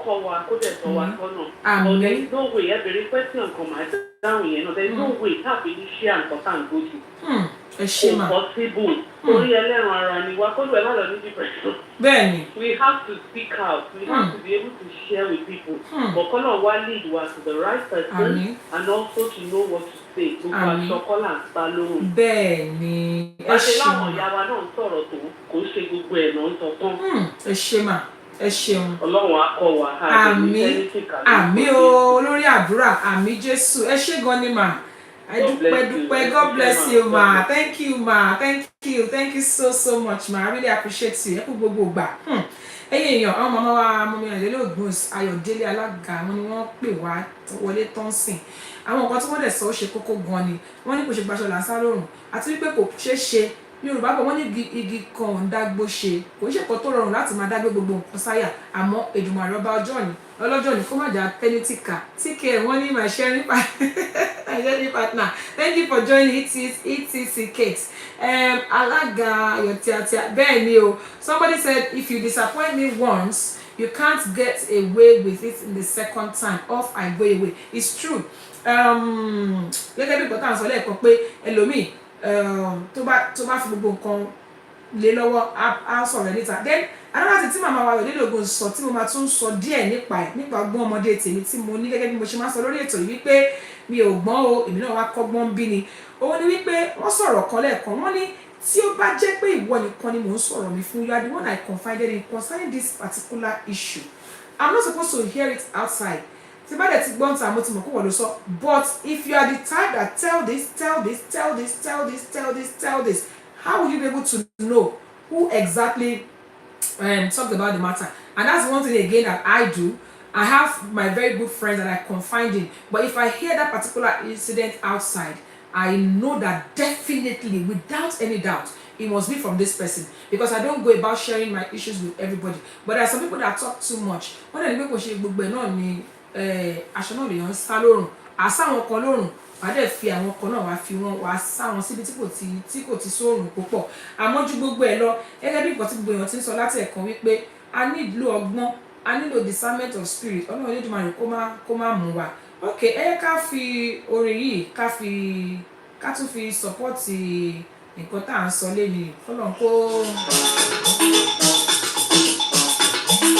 kọ́ wa kó dẹ̀ sọ wa sọ́nà. But there is no way ẹ bèrè question kan máa dáhùn yẹn náà. There is no way tàbí ní share nǹkan tá à ń gbójú. Ẹ ṣe mà. Impossible. Torí ẹlẹ́ran ara ni wa kó lù ẹ má lọ ní depression. Bẹ́ẹ̀ni. We have to speak out. We have to be able to share with people. But Kọ́lọ́run wá lead wa to the right person and also to know what to say. Gbogbo aṣọ kọ́là ń pa lóhùn. Bẹ́ẹ̀ni. Ẹ ṣe láwọn ìyá wa náà ń sọ̀rọ̀ tó kò ṣe gbogbo ẹ̀ náà ń sọ tán. Ẹ ṣe mà. Ẹ ṣeun. Ọlọ́run á kọ́ wa. Àmín o olórí àdúrà àmín Jésù ẹ ṣé gan ni mà. I dúpẹ́ God bless you ma. Thank you ma. Thank you so much ma. I really appreciate you. Ẹ kú gbogbo ìgbà. Ẹ̀yin èèyàn àwọn màmá wa mọ̀mí Ayọ̀délé Ògún Ayọ̀délé Alága wọn ni wọ́n pè wá wọlé tán sìn. Àwọn nǹkan tí wọ́n dẹ̀ sọ ó ṣe kókó gan ni. Wọ́n ní kò ṣe gbaṣọ làásán lórùn àti wípé kò ṣeé ṣe. Yorùbá bọ̀ wọ́n ní igi kan ò ń dágbó ṣe kò ṣe kó tó rọrùn láti máa dágbé gbogbo nǹkan sáyà àmọ́ Èdùmàrè ọba ọlọ́jọ́ ni kó má jà tẹ́lítì kà tíkẹ́ wọ́n ní my sharing partner thank you for joining etc cakes Alága Ayọ̀tíàtíà bẹ́ẹ̀ ni o somebody said if you disappoint me once you can't get away with it in the second time off I go away it's true gẹ́gẹ́ bí nǹkan tá à ń sọ lẹ́ẹ̀kan pé ẹlòmíì tó bá fi gbogbo nǹkan lé lọ́wọ́ á sọ̀rọ̀ níta then alára tí màmá wa Ayọ̀délé Ògún sọ tí mo máa tún sọ díẹ̀ nípa ọgbọ́n ọmọdé tèmi tí mo ní gẹ́gẹ́ bí mo ṣe máa sọ lórí ètò yìí wípé mi ò gbọ́n o èmi náà wá kọ́gbọ́n bí ni òun ni wípé wọ́n sọ̀rọ̀ kan lẹ́ẹ̀kan wọ́n ní tí ó bá jẹ́ pé ìwọ nìkan ni mò ń sọ̀rọ̀ mi fún you are the one I confided in concerning this particular issue I'm not supposed to hear it outside tí bá dẹ̀ ti gbọ́n ta mo ti mọ̀ kó wọ́n ló sọ but if you are the type that tell this how will you be able to know who exactly talked about the matter and that's one thing again that I do. I have my very good friends that I confide in but if I hear that particular incident outside I know that definitely without any doubt it must be from this person because I don't go about sharing my issues with everybody but there are some people that talk too much wọ́n dẹ̀ ní pé kò ṣe gbogbo ẹ̀ náà ni aṣọ náà lè yan sá lórùn àsáwọn kan lórùn wàá dẹ̀ fi àwọn kan náà wàá fi wọn wàá sá wọn síbi tí kò ti sóòrùn púpọ̀ àmọ́ ju gbogbo ẹ̀ lọ gẹ́gẹ́ bí nǹkan tí gbogbo èèyàn ti ń sọ láti ẹ̀kan wípé a nílò ọgbọ́n a nílò discernment of spirit Ọlọ́run Olódùmarè kó má mú wa ok ká fi orin yìí ká tún fi support nǹkan tá à ń sọ lẹ́yìn Ọlọ́run kó.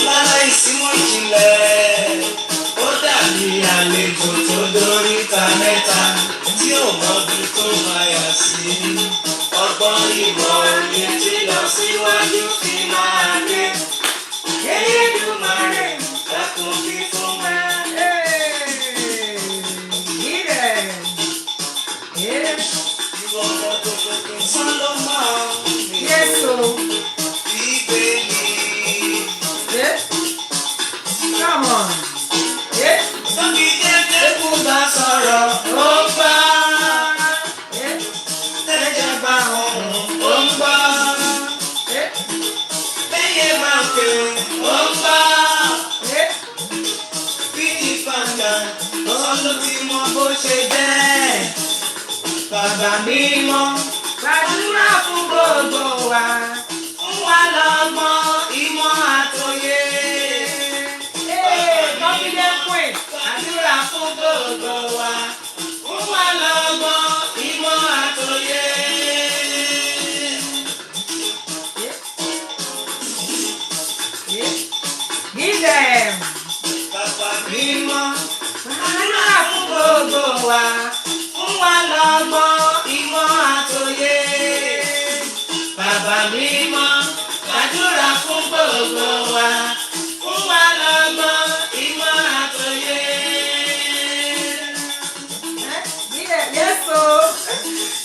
lára ìsímọ̀ ìjìnlẹ̀ ó dàbí àlejò tó dóríta mẹ́ta tí ò mọbi tó máa yà sí ọgbọ́n ìmọ̀ òye tí lọ síwájú fi máa dé Yes, so. Yeah. Come on. Yeah. Bàbá mímọ́, gbàdúrà fún gbogbo wa, fún wa lọ́gbọ́n, ìmọ̀ àtòyé. Confident queen. Gbàdúrà fún gbogbo wa, fún wa lọ́gbọ́n, ìmọ̀ àtòyé. Give them. Bàbá mímọ́, gbàdúrà fún gbogbo wa, fún wa lọ́gbọ́n, ìmọ̀ àtòyé. Bàbá mímọ́, gbàdúrà fún gbogbo wa, fún wa lọ́gbọ́n, ìmọ̀ àtòyé. Yes, so.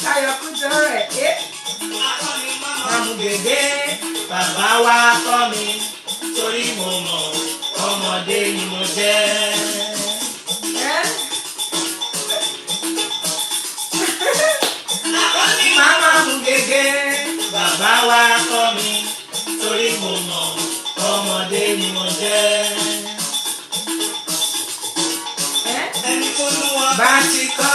Tayo Kujore. Mamu gègé, bàbá wa kọ́ mi, torí mo mọ̀ ọmọdé ni mo jẹ́. Màmá mu gègé, bàbá wa kọ́ mi, torí mo mọ̀ ọmọdé ni mo jẹ́. Ẹni tó lù wọ́n bá ti kọ́,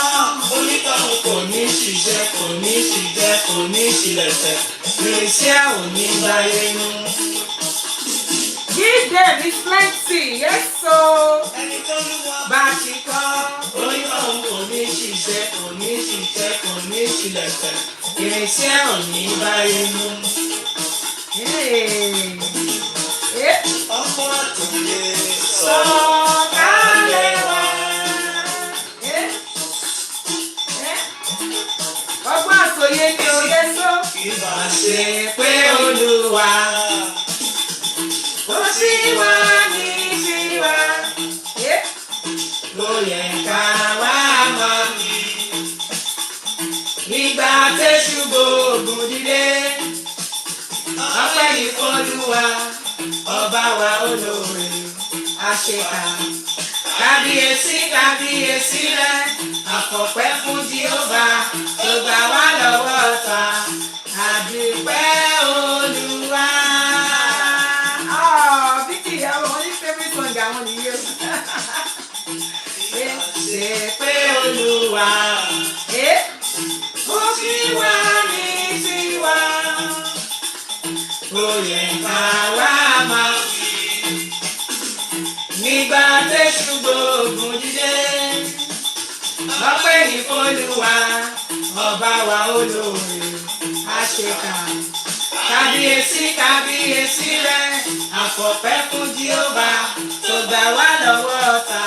onítọ̀hún kò ní ṣìṣẹ́, kò ní ṣìjẹ́, kò ní ṣìlẹ̀ṣẹ̀, irinṣẹ́ ò ní báyé nú. Give them, it's plenty. Yes, so. Ẹni tó lù wọ́n bá ti kọ́, onítọ̀hún kò ní ṣìṣẹ́, kò ní ṣìjẹ́, kò ní ṣìlẹ̀ṣẹ̀, irinṣẹ́ ò ní báyé nú. Ọkọ̀ àtòyè sọ̀kalẹ̀ wá. Ọgbọ́n àtòyé ni o, yes, so. Ìbá ṣe pé Olúwa ó sì wá ní tiwa, ló yẹ ká wá mọ̀ nígbà tẹ́ṣù gbógun dìde. Ọpẹ́ ní f'Olúwa, ọba wa olóore àṣekà. Kábíyèsí kábíyèsí rẹ̀, àfọ̀pẹ́ fún Jèhófà tó gbà wá lọ́wọ́ ọ̀tá. Àdúpẹ́ Olúwa. Vicky, Ìyàwó, one of your favorite song, I want to hear. Ṣe pé Olúwa ó sì wá ní tiwa, ó yẹ ká wá mọ̀ nígbà tẹ́ṣù gbógun dìde. Ọpẹ́ ní f'Olúwa, ọba wa olóore àṣekà. Kábíyèsí kábíyèsí rẹ̀, àfọ̀pẹ́ fún Jèhófà tó gbà wá lọ́wọ́ ọ̀tá.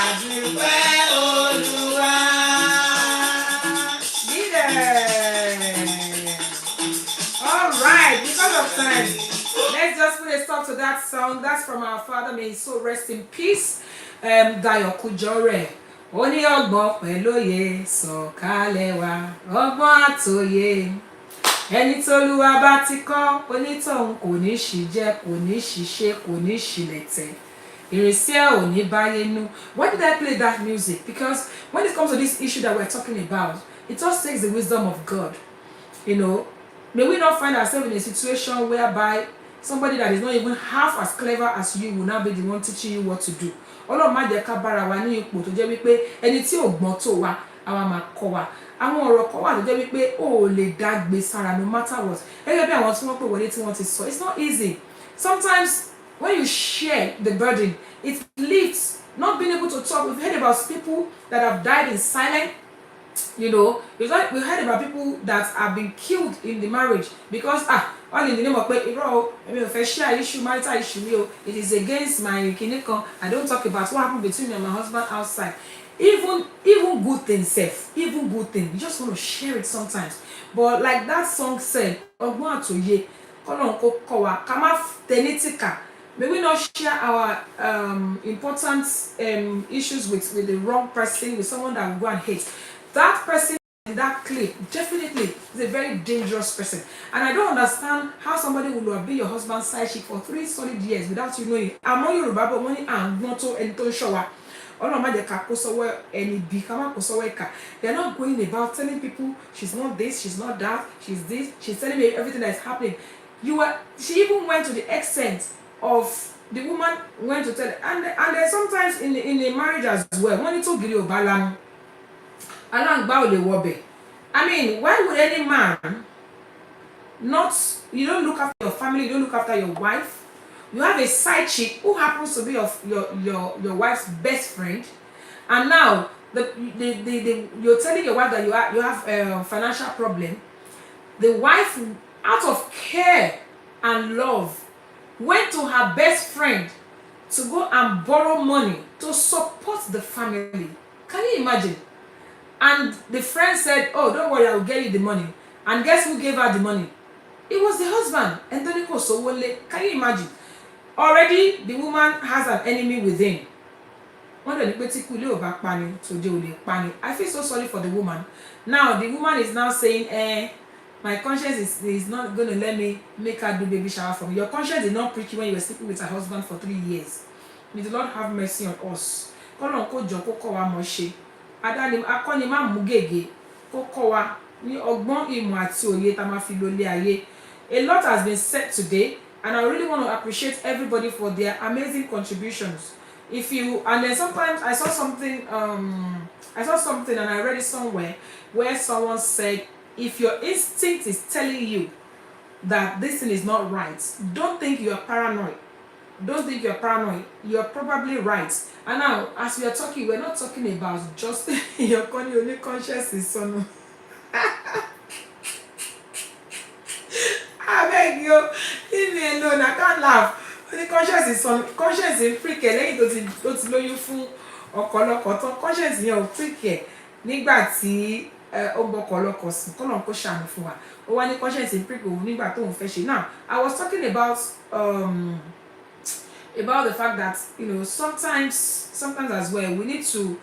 Àdúpẹ́ Olúwa. All right, because of time, let's just put a stop to that song. That's from our father. May his soul rest in peace. Dayo Kujore. Ó ní ọgbọ́n pẹ̀lú òye sọ̀kalẹ̀ wá, ọgbọ́n àtòyé. Ẹni t'Olúwa bá ti kọ́, onítọ̀hún kò ní ṣìjẹ, kò ní ṣìṣe, kò ní ṣìlẹ̀tẹ̀. Irinṣẹ́ ò ní báyé nú. Why did I play that music? Because when it comes to this issue that we're talking about, it just takes the wisdom of God. You know, may we not find ourselves in a situation whereby somebody that is not even half as clever as you will now be the one teaching you what to do. Ọlọ́run má jẹ́ ká bára wa ní ipò tó jẹ́ wípé ẹni tí ò gbọ́n tó wa, àwa máa kọ́ wa. Àwọn ọ̀rọ̀ kan wà tó jẹ́ wípé o ò lè dá gbé sára no matter what. Gẹ́gẹ́ bí àwọn tí wọ́n pè wọlé tí wọ́n ti sọ, it's not easy. Sometimes when you share the burden, it lifts. Not being able to talk. We've heard about people that have died in silence. You know, we've heard about people that have been killed in the marriage because all in the name of share issue, marital issue, it is against my kiniko. I don't talk about what happened between me and my husband outside. Even good things, even good things, you just want to share it sometimes. But like that song said, may we not share our important issues with the wrong person, with someone that we go and hate. That person that clip, definitely is a very dangerous person. And I don't understand how somebody will be your husband's side chick for 3 solid years without you knowing. Àmọ́ Yorùbá bọ̀ wọ́n ní àgbọ̀n tó ẹni tó ń ṣọ́ wa. Ọlọ́run má jẹ́ ká kó sọ́wọ́ ẹni bí ká má kó sọ́wọ́ ẹ̀ka. They are not going about telling people she's not this, she's not that, she's this, she's telling me everything that is happening. She even went to the extent of the woman went to tell, and there's sometimes in a marriage as well, wọ́n ní tó gírí ò bá lanu, aláǹgbá ò lè wọbẹ̀. I mean, why would any man not, you don't look after your family, you don't look after your wife, you have a side chick who happens to be your wife's best friend, and now you're telling your wife that you have a financial problem. The wife, out of care and love, went to her best friend to go and borrow money to support the family. Can you imagine? And the friend said, oh, don't worry, I will get you the money. And guess who gave her the money? It was the husband. Can you imagine? Already the woman has an enemy within. I feel so sorry for the woman. Now the woman is now saying, my conscience is not going to let me make her do baby shower for me. Your conscience did not prick you when you were sleeping with her husband for 3 years. May the Lord have mercy on us. A lot has been said today, and I really want to appreciate everybody for their amazing contributions. And then sometimes I saw something and I read it somewhere where someone said, if your instinct is telling you that this thing is not right, don't think you are paranoid. Don't think you're paranoid. You're probably right. And now, as we are talking, we're not talking about just your only conscience is son. I beg you, leave me alone. I can't laugh. Only conscience is son. Conscience is freak. Don't know you fool or conscience is freak. Nígbà tí conscience in now I was talking about the fact that, you know, sometimes as well we need to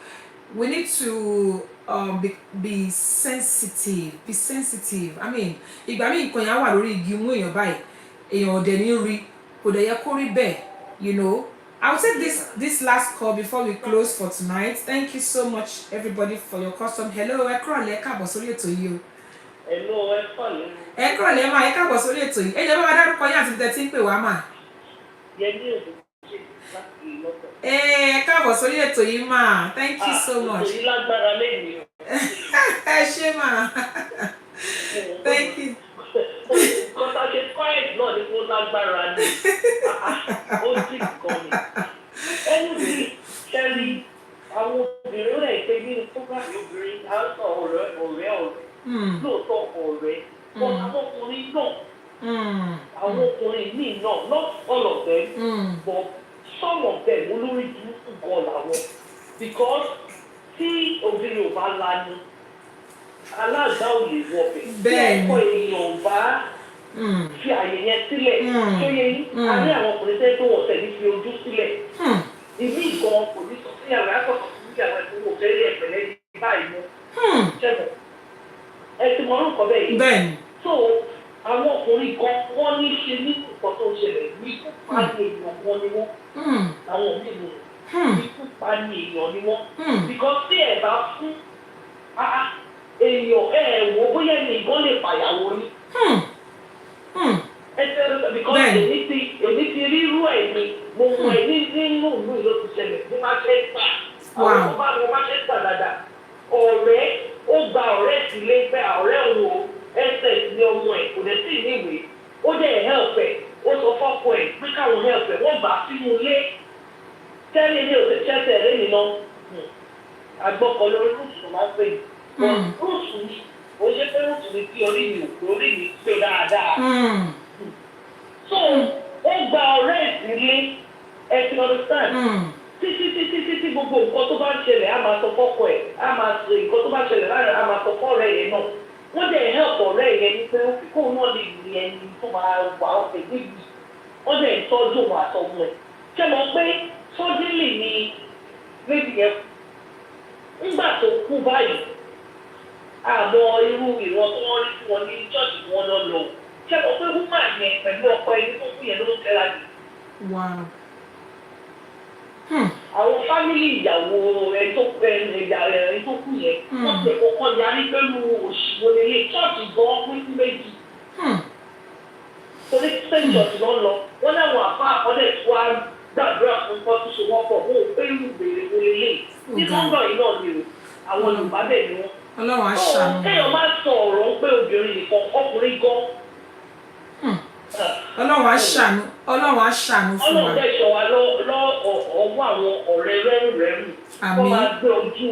be sensitive. I mean, you know. I'll take this last call before we close for tonight. Thank you so much, everybody, for your custom. Hello, Ekrole, káàbọ̀ sórí ètò yìí o. Hello, Ekrole. Ekrole ma, ẹ káàbọ̀ sórí ètò yìí. Ẹ jẹ́ bá wa dárúkọ yín àti tẹ́ tí ń pè wá mà. Ẹ káàbọ̀ sórí ètò yìí mà. Thank you so much. Ètò yìí lágbára lẹ́yìn o. Ẹ ṣé mà. Thank you. Kọ́tà ṣe quiet náà ni kó lágbára ni. Ó sì kọ́ mi. Anyway, Shelly, àwọn obìnrin rẹ̀ pé nínú program obìnrin á sọ ọ̀rẹ́. Lóòótọ́ ọ̀rẹ́. But àwọn ọkùnrin náà. Àwọn ọkùnrin míì náà, not all of them, but some of them olórí burúkú gan làwọn. Because tí obìnrin ò bá lanu, aláàgbá ò lè wọbẹ̀. Bẹ́ẹ̀ni. Ẹ̀kọ́ èèyàn ò bá fi àyè yẹn sílẹ̀. Tó yẹ yín, a ní àwọn ọkùnrin tẹ́ tó wọ̀ tẹ̀lé fi ojú sílẹ̀. Ìmí ìgan kò ní sọ sí yàrá àkọ́kọ́ sí yàrá ìfowó fẹ́rẹ́ ẹ̀pẹ̀lẹ́ ní báyìí mú. Ṣẹ́gun, ẹ ti mọ orúkọ bẹ́ẹ̀ yìí. Bẹ́ẹ̀ni. So, àwọn ọkùnrin kan wọ́n ní ṣe ní nǹkan tó ń ṣẹlẹ̀ ní ìkópa ní èèyàn wọn ni wọ́n. Àwọn míì ní ìkópa ní èèyàn ni wọ́n. Because tí ẹ bá fún èèyàn wò bóyá ní ìgbọ́n lè pàyàwó ni. Because èmi ti rírú ẹ̀ ni mo mọ ẹ̀ nínú ìlú ìlú ti ṣẹlẹ̀ bí wọ́n ṣe ń pa. Àwọn ọmọ bá wọn máa ṣe ń pa dáadáa. Ọ̀rẹ́ ó gba ọ̀rẹ́ sílé fẹ́ ọ̀rẹ́ wo ẹsẹ̀ ní ọmọ ẹ̀ kò dẹ̀ sí ìníwèé. Ó dẹ̀ help ẹ̀ ó sọ fọ́kọ ẹ̀ pé káwọn help ẹ̀ wọ́n gbà sínú ilé. Tẹ́lẹ̀ ní òṣèṣẹ́ lẹ́yìn náà. Àgbọ̀kọ̀ lórí rúùsù máa ń pè é. Rúùsù ni ó ṣe pé rúùsù ni tí orí mi pé dáadáa. So ó gba ọ̀rẹ́ ìsílé ẹ ti understand. Títí gbogbo nǹkan tó bá ń ṣẹlẹ̀ á máa sọ fọ́kọ ẹ̀ á máa ṣe nǹkan tó bá ṣẹlẹ̀ láàrin á máa sọ fọ́ọ̀rẹ́ yẹn náà. Wọ́n dẹ̀ help ọ̀rẹ́ yẹn ní pé kóun náà lè ní ẹni tó máa wà ọ̀fẹ́ níbi. Wọ́n dẹ̀ ń tọ́jú òun àtọmọ ẹ̀. Ṣé mo pé sọ́dílì ni méjì yẹn nígbà tó kú báyìí àmọ́ irú ìwọ̀n tó wọ́n rí fún wọn ní chọ́ọ̀chì wọn lọ. Ṣé o pé woman yẹn pẹ̀lú ọkọ ẹni tó kú yẹn ló ń tẹ́ra jù? Wow. Àwọn fámìlì ìyàwó ẹni tó kú yẹn wọ́n ti kọ́kọ́ yarí pẹ̀lú òṣìwò lélẹ̀ chọ́ọ̀chì gan pín sí méjì. Torí sẹ́yìn chọ́ọ̀chì lọ lọ wọ́n láwọn àfa àkọọ́lẹ̀ tí wàá gbàdúrà fún kọ́ tó ṣe wọ́n pọ̀ wọ́n ò pé irú ìbéèrè wo lélẹ̀ ní lọ́ńdọ̀ yìí náà ni o àwọn Yorùbá bẹ̀ ni wọ́n. Ọlọ́run á ṣàánú. Kéèyàn máa sọ ọ̀rọ̀ pé obìnrin nìkan ọkùnrin gan. Ọlọ́run á ṣàánú. Ọlọ́run á ṣàánú fún wa. Ọlọ́run dẹ̀ ṣọ́ wa ọwọ́ àwọn ọ̀rẹ́ rẹ́rù-rẹ́rù. Wọ́n máa gbé ojú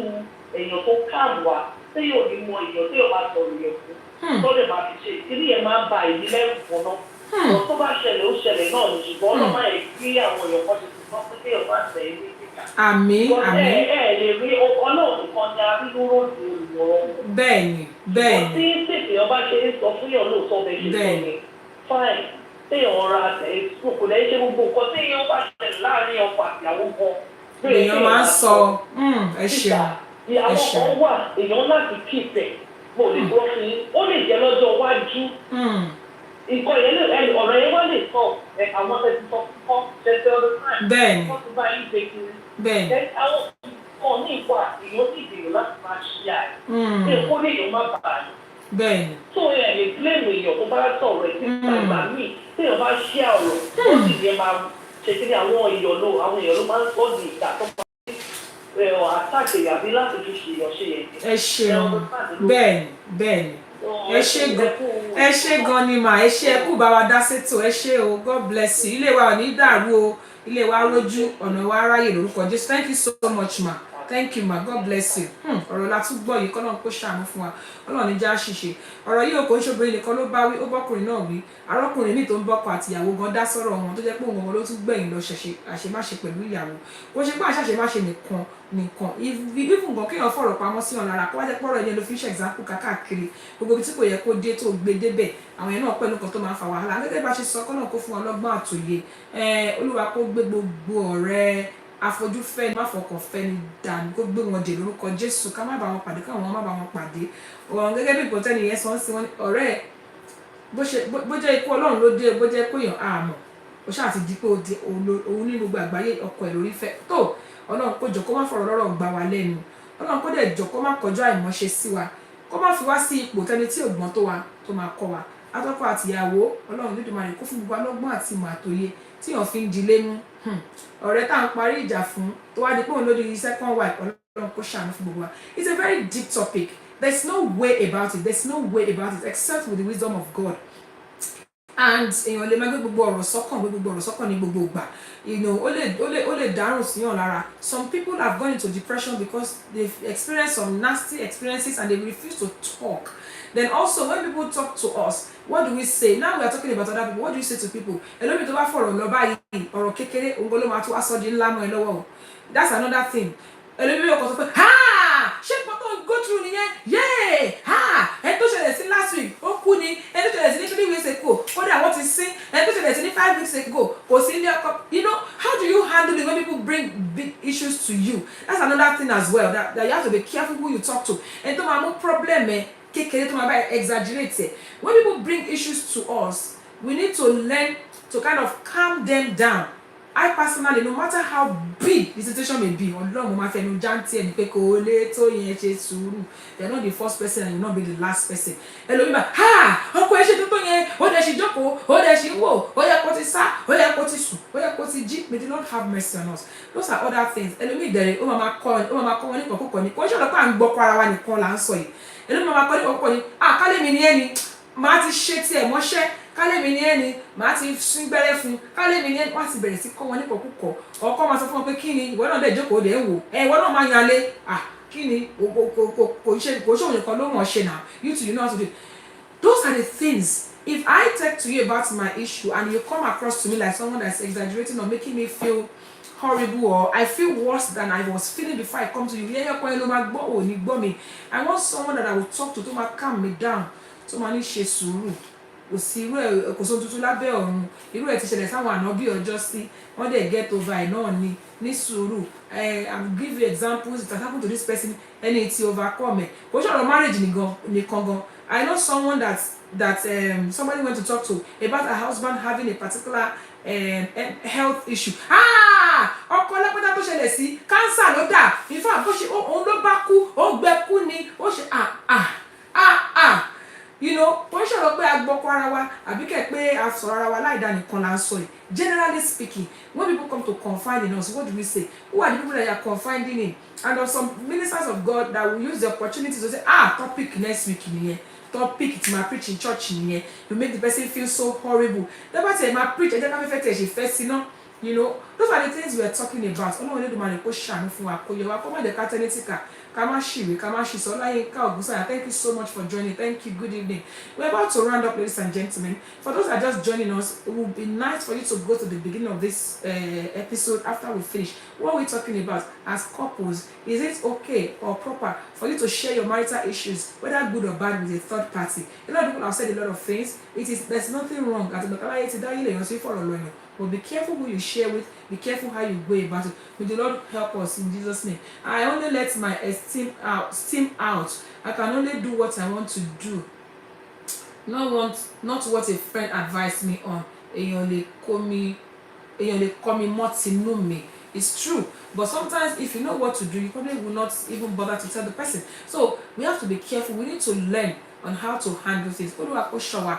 èèyàn tó káàmù wa téèyàn ò ní mọ èèyàn téèyàn máa sọ̀rọ̀ yẹn fún. Tọ́lẹ̀ máa fi ṣe ìdílé yẹn máa ń ba ìdílé ẹ̀fọ́ náà. Ọ̀rọ̀ tó bá ṣẹlẹ̀ ó ṣẹlẹ̀ náà ní ṣùgbọ́n Ọlọ́run máa yẹ kí àwọn èèyàn kan ti fi sọ pé téèyàn máa tẹ̀ ẹ́ ní kíkà. Àmín. Àmín. Ẹ lè rí Ọlọ́run nìkan ní abídúró ní olùwọ̀rọ̀. Bẹ́ẹ̀ni. Bẹ́ẹ̀ni. Tí tètè ọba ṣe ń sọ fún yàn lóòótọ́ bẹ́ẹ̀ ṣe sọ ni fine téèyàn ra kò lẹ́yìn ṣe gbogbo nǹkan téèyàn bá ṣẹlẹ̀ láàrin ọkọ àtìyàwó gan. Èèyàn máa ń sọ ẹ ṣeun. Ìyàwó kan wà èèyàn láti kíìpẹ̀ mo lè gbọ́ fún yín ó lè jẹ́ lọ́jọ́ iwájú. Nǹkan yẹn ọ̀rọ̀ yẹn wá lè sọ àwọn ẹ̀sìn sọ fún kọ́ ṣẹṣẹ ọdún náà. Bẹ́ẹ̀ni. Wọ́n ti bá yín ṣe kiri. Bẹ́ẹ̀ni. Àwọn kan ní ìwà èèyàn sì dèrò láti máa ṣí àì. Ṣé kó lè yọ má bàa yìí? Bẹ́ẹ̀ni. Tó yẹ lè blame èèyàn tó bá sọ̀rọ̀ ẹ̀ nípa ìgbà míì téèyàn bá ṣí ọ̀rọ̀ ó sì yẹ máa ṣe kí ni àwọn èèyàn ló máa ń sọ di ìgbà tó máa ń àtàkì àbí láti fi ṣèyàn ṣe yẹn. Ẹ ṣeun. Bẹ́ẹ̀ni. Bẹ́ẹ̀ni. Ẹ ṣé gan ni mà ẹ ṣé ẹ kú bá wa dá sétò ẹ ṣé o God bless you ilé wa ò ní dàrú o ilé wa rójú ọ̀nà wa ráyè lórúkọ Jésù thank you so much ma thank you ma God bless you ọ̀rọ̀ la tún gbọ́ yìí kọ́nà kó ṣàánú fún wa Ọlọ́run ní já ṣìṣe ọ̀rọ̀ yìí ò kò ń ṣobìnrin nìkan ló bá wí ó bọ́kùnrin náà wí arọ́kùnrin míì tó ń bọ́kọ àtìyàwó gan dá sọ́rọ̀ wọn tó jẹ́ pé òun ló tún gbẹ̀yìn lọ àṣemáṣe pẹ̀lú ìyàwó kò ṣe pé àṣàṣemáṣe nìkan even gan kéèyàn fọ̀rọ̀ pamọ́ sí ọ̀nà ara kó wá jẹ́ pọ́rọ̀ ẹni ló fi ń ṣe example káàkiri gbogbo ibi tí kò yẹ kó dé tó gbé débẹ̀ àwọn yẹn náà pẹ̀lú nǹkan tó máa ń fa wàhálà gẹ́gẹ́ bá ṣe sọ kọ́nà kó fún ọlọ́gbọ́n àtòye Olúwa kó gbé gbogbo ọ̀rẹ́ afojúfẹ́ni má fọkànfẹ́ni dànù kó gbé wọn dè lórúkọ Jésù ká má bá wọn pàdé káwọn má bá wọn pàdé gẹ́gẹ́ bí ìpòtẹ́ni yẹn sọ ń sin wọn ọ̀rẹ́ bó jẹ́ ikú Ọlọ́run ló dé bó jẹ́ kóyàn àmọ́ ó ṣáà ti di pé òun ní gbogbo àgbáyé ọkọ ẹ̀ lórí fẹ́ tó Ọlọ́run kó jọ kó má fọ̀rọ̀ lọ́rọ̀ gbà wá lẹ́nu Ọlọ́run kó dẹ̀ jọ kó má kọjá àìmọ́ṣe sí wa kó má fi wá sí ipò tẹni tí ògbọ́n tó wa tó máa kọ́ wa atọ́kọ àtìyàwó Ọlọ́run Olódùmarè kó fún gbogbo alọ́gbọ́n àti ìmọ̀ àtòye tí èèyàn fi ń dilé mú ọ̀rẹ́ tá à ń parí ìjà fún tó wá di pé òun ló di second wife Ọlọ́run kó ṣàánú fún gbogbo wa it's a very deep topic there's no way about it except with the wisdom of God and èèyàn lè máa gbé gbogbo ọ̀rọ̀ sọ́kàn ní gbogbo ìgbà ó lè dárùn síyàn lára some people have gone into depression because they've experienced some nasty experiences and they refuse to talk then also when people talk to us what do we say now we are talking about other people what do you say to people ẹlòmíì tó bá fọ̀rọ̀ lọ báyìí ọ̀rọ̀ kékeré òun ló máa tún aṣọ di ńlá mọ́ ẹ lọ́wọ́ o that's another thing ẹlòmíì yóò kọ́ sọ pé ṣé nǹkan tó ń go through nìyẹn ẹni tó ṣẹlẹ̀ sí last week ó kú ni ẹni tó ṣẹlẹ̀ sí ní 3 weeks ago kódà wọ́n ti sin ẹni tó ṣẹlẹ̀ sí ní 5 weeks ago kò sí ní ọkọ how do you handle it when people bring big issues to you that's another thing as well that you have to be careful who you talk to ẹni tó máa mú problem kékeré tó máa bá exaggerate when people bring issues to us we need to learn to kind of calm them down I personally no matter how big the situation may be Ọlọ́run mo máa fẹnu jántì ẹni pé kò lè tó yẹn ṣe sùúrù you are not the first person and you not be the last person ẹlòmíì bá ọkọ ẹ ṣe tó yẹn ó dẹ̀ ṣe jókòó ó dẹ̀ ṣe wò ó yẹ kó ti sá ó yẹ kó ti sùn ó yẹ kó ti jí may the Lord have mercy on us those are other things ẹlòmíì dẹ̀rẹ̀ ó máa kọ́ wọn ní kọ̀ọ̀kọ̀ ní kò ń ṣọ̀rọ̀ pé à ń gbọ́ kọ́ ara wa nìkan là ń sọ yìí ẹlòmíì máa kọ́ ní kọ̀ọ̀kọ̀ ní kálẹ̀ mi ní ẹni máa ti ṣe tiẹ̀ mọ́ṣẹ́ kálẹ̀ mi ní ẹni màá ti sín gbẹ́rẹ́ fún kálẹ̀ mi ní ẹni wọ́n á ti bẹ̀rẹ̀ sí kọ́ wọn ní kọ̀ọ̀kọ̀ ọkọ máa sọ fún wọn pé kí ni ìwọ náà dẹ̀ jókòó dẹ̀ ń wò ìwọ náà máa yan alẹ́ kí ni kò ṣòwò nìkan ló mọ̀ ṣe now you too you know how to do it those are the things if I talk to you about my issue and you come across to me like someone that's exaggerating or making me feel horrible or I feel worse than I was feeling before I come to you I want someone that I will talk to máa calm me down tó máa ní ṣe sùúrù kò sí irú ẹ̀ kò sóhun tuntun lábẹ́ ọ̀run irú ẹ̀ ti ṣẹlẹ̀ sáwọn ànábì ọjọ́ sí wọ́n dẹ̀ get over ẹ̀ náà ni ní sùúrù I'll give you examples it has happened to this person ẹni tí overcome ẹ̀ kò ṣọ̀rọ̀ marriage nìkan gan I know someone that somebody went to talk to about her husband having a particular health issue ọkọ ọlọ́pàá tó ṣẹlẹ̀ sí cancer ló dà in fact bó ṣe òun ló bá kú ó gbẹ kú ni ó ṣe you know wọ́n ṣọ̀rọ̀ pé agbọ́kọ ara wa àbí kẹ́ pé a sọ̀rọ̀ ara wa láìda nìkan la ń sọ yìí generally speaking when people come to confide in us what do we say who are the people that you are confiding in and there are some ministers of God that will use the opportunity to say topic next week nìyẹn topic tí máa preach in church nìyẹn you make the person feel so horrible lẹ́bàá tí ẹ máa preach ẹ̀jẹ̀ ká fẹ́fẹ́ tẹ̀ ṣe fẹ́ sí náà you know those are the things we are talking about ọlọ́run lẹ́dùn máa lè kó ṣàánú fún wa kó yẹ wa kó má jẹ́ ká tẹ́lẹ́tìkà ká má ṣìwé ká má ṣìṣọ́ Láyínká Ògúnsáyà thank you so much for joining thank you good evening we're about to round up ladies and gentlemen for those that are just joining us it would be nice for you to go to the beginning of this episode after we finish what we're talking about as couples is it okay or proper for you to share your marital issues whether good or bad with a third party a lot of people have said a lot of things there's nothing wrong àti bàtàláyé ti dáyé lèèyàn sí fọ̀rọ̀ lọ́yàn but be careful who you share with be careful how you go about it may the Lord help us in Jesus name I only let my steam out I can only do what I want to do not what a friend advised me on èèyàn lè kọ́ mi mọ́ tinú mi it's true but sometimes if you know what to do you probably will not even bother to tell the person so we have to be careful we need to learn on how to handle things olúwa kó ṣọ́ wa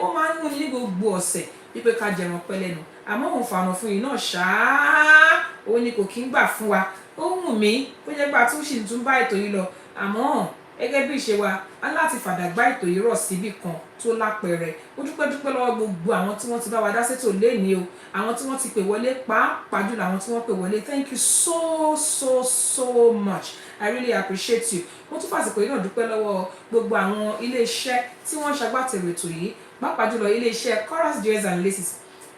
ó máa ń mú ní gbogbo ọ̀sẹ̀ wípé ká jẹran pẹ́ lẹ́nu àmọ́ òun fàánà fún yìí náà ṣáá òun ni kò kí ń gbà fún wa ó wù mí bó jẹ́ pé a tún ṣì tún bá ètò yìí lọ àmọ́ gẹ́gẹ́ bí ìṣe wa á láti fàdàgbà ètò yìí rọ̀ síbì kan tó lápẹẹrẹ ó dúpẹ́ lọ́wọ́ gbogbo àwọn tí wọ́n ti bá wa dá sétò léèní o àwọn tí wọ́n ti pè wọlé pàápàá jùlọ àwọn tí wọ́n pè wọlé thank you so much I really appreciate you mo tún fàsìkò yìí náà dúpẹ́ lọ́wọ́ gbogbo àwọn iléeṣẹ́ tí wọ́n ṣagbátẹrù ètò yìí pàápàá jùlọ iléeṣẹ́ chorus jewels and laces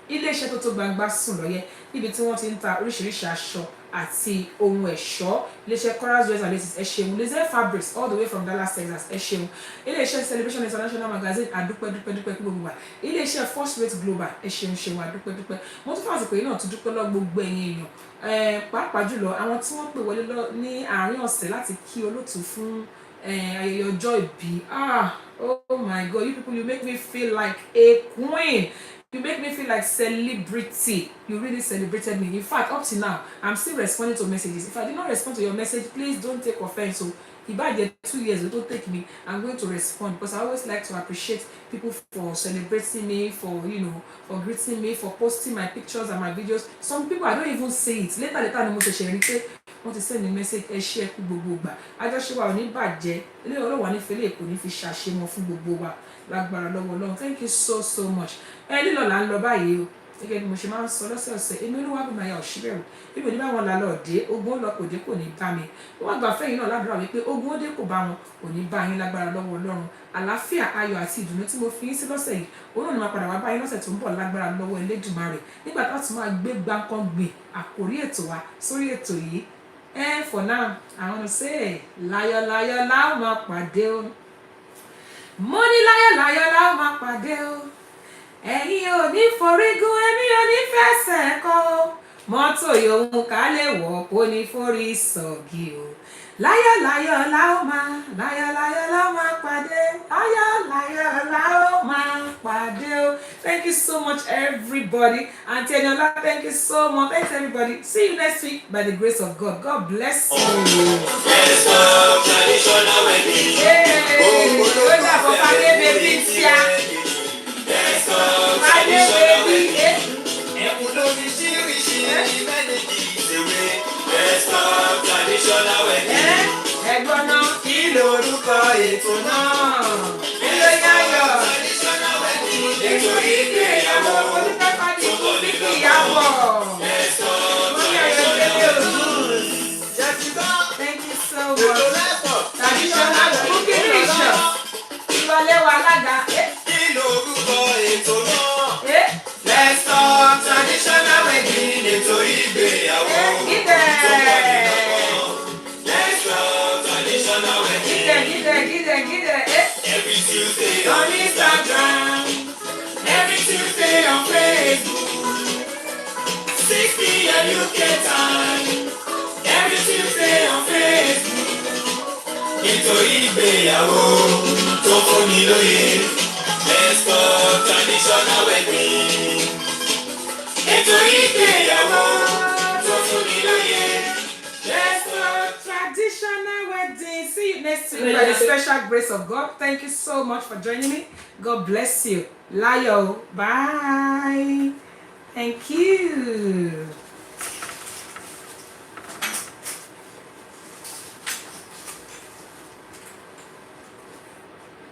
iléeṣẹ́ tó gbangba sùn lọ́yẹ́ níbi tí wọ́n ti ń ta oríṣiríṣi aṣọ àti ohun ẹ̀ṣọ́ iléeṣẹ́ chorus jewels and laces ẹ ṣeun laser fabrics all the way from Dallas Texas ẹ ṣeun iléeṣẹ́ celebration international magazine àdúpẹ́ kí gbogbo wa iléeṣẹ́ first rate global ẹ ṣeun àdúpẹ́ mo tún fàsìkò yìí náà tún dúpẹ́ lọ gbogbo ẹ̀yin èèyàn pàápàá jùlọ àwọn tí wọ́n pè wọlé ní àárín ọ̀sẹ̀ láti kí olóòtú fún ayẹyẹ ọjọ́ ìbí oh my God you people you make me feel like a queen you make me feel like celebrity you really celebrated me in fact up till now I'm still responding to messages if I did not respond to your message please don't take offense so ìbàjẹ́ 2 years it don't take me I'm going to respond because I always like to appreciate people for celebrating me for for greeting me for posting my pictures and my videos some people I don't even see it later ni mo ṣẹ̀ṣẹ̀ rí pé wọ́n ti send me message ẹ ṣé ẹ kú gbogbo ìgbà àjọṣe wa ò ní bàjẹ́ ilé ọlọ́wà nífẹ̀ẹ́ kò ní fi ṣàṣemọ fún gbogbo wa lágbára lọ́wọ́ Ọlọ́run thank you so much lílọ là ń lọ báyìí o gẹ́gẹ́ bí mo ṣe máa ń sọ lọ́sẹ̀ọ̀sẹ̀ èmi olúwa bí màá yà òṣìbẹ̀rù ibi òní bá wọn là lọ dé ogun ó lọ kò dé kò ní bá mi wọ́n gbà fẹ́yìn náà ládùúrà wípé ogun ó dé kò bá wọn kò ní bá yín lágbára lọ́wọ́ Ọlọ́run àlàáfíà ayọ̀ àti ìdùnnú tí mo fi yín sí lọ́sẹ̀ yìí òun náà ni máa padà wá bá yín lọ́sẹ̀ tó ń bọ̀ lágbára lọ́wọ́ Elédùmarè nígbà tó ti máa gbé gbáǹkan gbìn àkórí ètò wa sórí ètò yìí for now I want to say láyọ̀ la ó máa pàdé o mo ní láyọ̀ la ó máa pàdé o ẹ̀yin ò ní forígun èmi ò ní fẹsẹ̀ kọ́ mọ́tò yòówù ká lè wọ̀ kó ní forí sọ̀gì o láyọ̀ la ó máa pàdé láyọ̀ la ó máa pàdé o thank you so much everybody Aunty Eniola thank you so much thanks everybody see you next week by the grace of God God bless you. Traditional wedding. Ó dàbọ̀ fàdé bèbí tíá. Fàdé bèbí ẹ̀kún lórí ṣíríṣi mẹ́lẹ̀dì ìṣèwé. Best of traditional wedding. Ẹ̀gbọ́n náà kí lorúkọ ètò náà? Ilé yáyọ̀. Traditional wedding. Ètò ìgbéyàwó. Olùkọ́ fàdé kú fífi ìyàwó. Best of traditional wedding. Thank you so much. Traditional cooking ritual. Ìrọ̀lẹ́ wa lága. Kí lorúkọ ètò náà? Let's talk traditional wedding ètò ìgbéyàwó. Let's talk traditional wedding. Gídẹ̀. Every Tuesday on Instagram. UK time. Every Tuesday on Facebook. Eto Igbeyawo tó fún mi lóye. Let's talk traditional wedding. Eto Igbeyawo tó fún mi lóye. Let's talk traditional wedding. See you next week by the special grace of God. Thank you so much for joining me. God bless you. Layo. Bye. Thank you.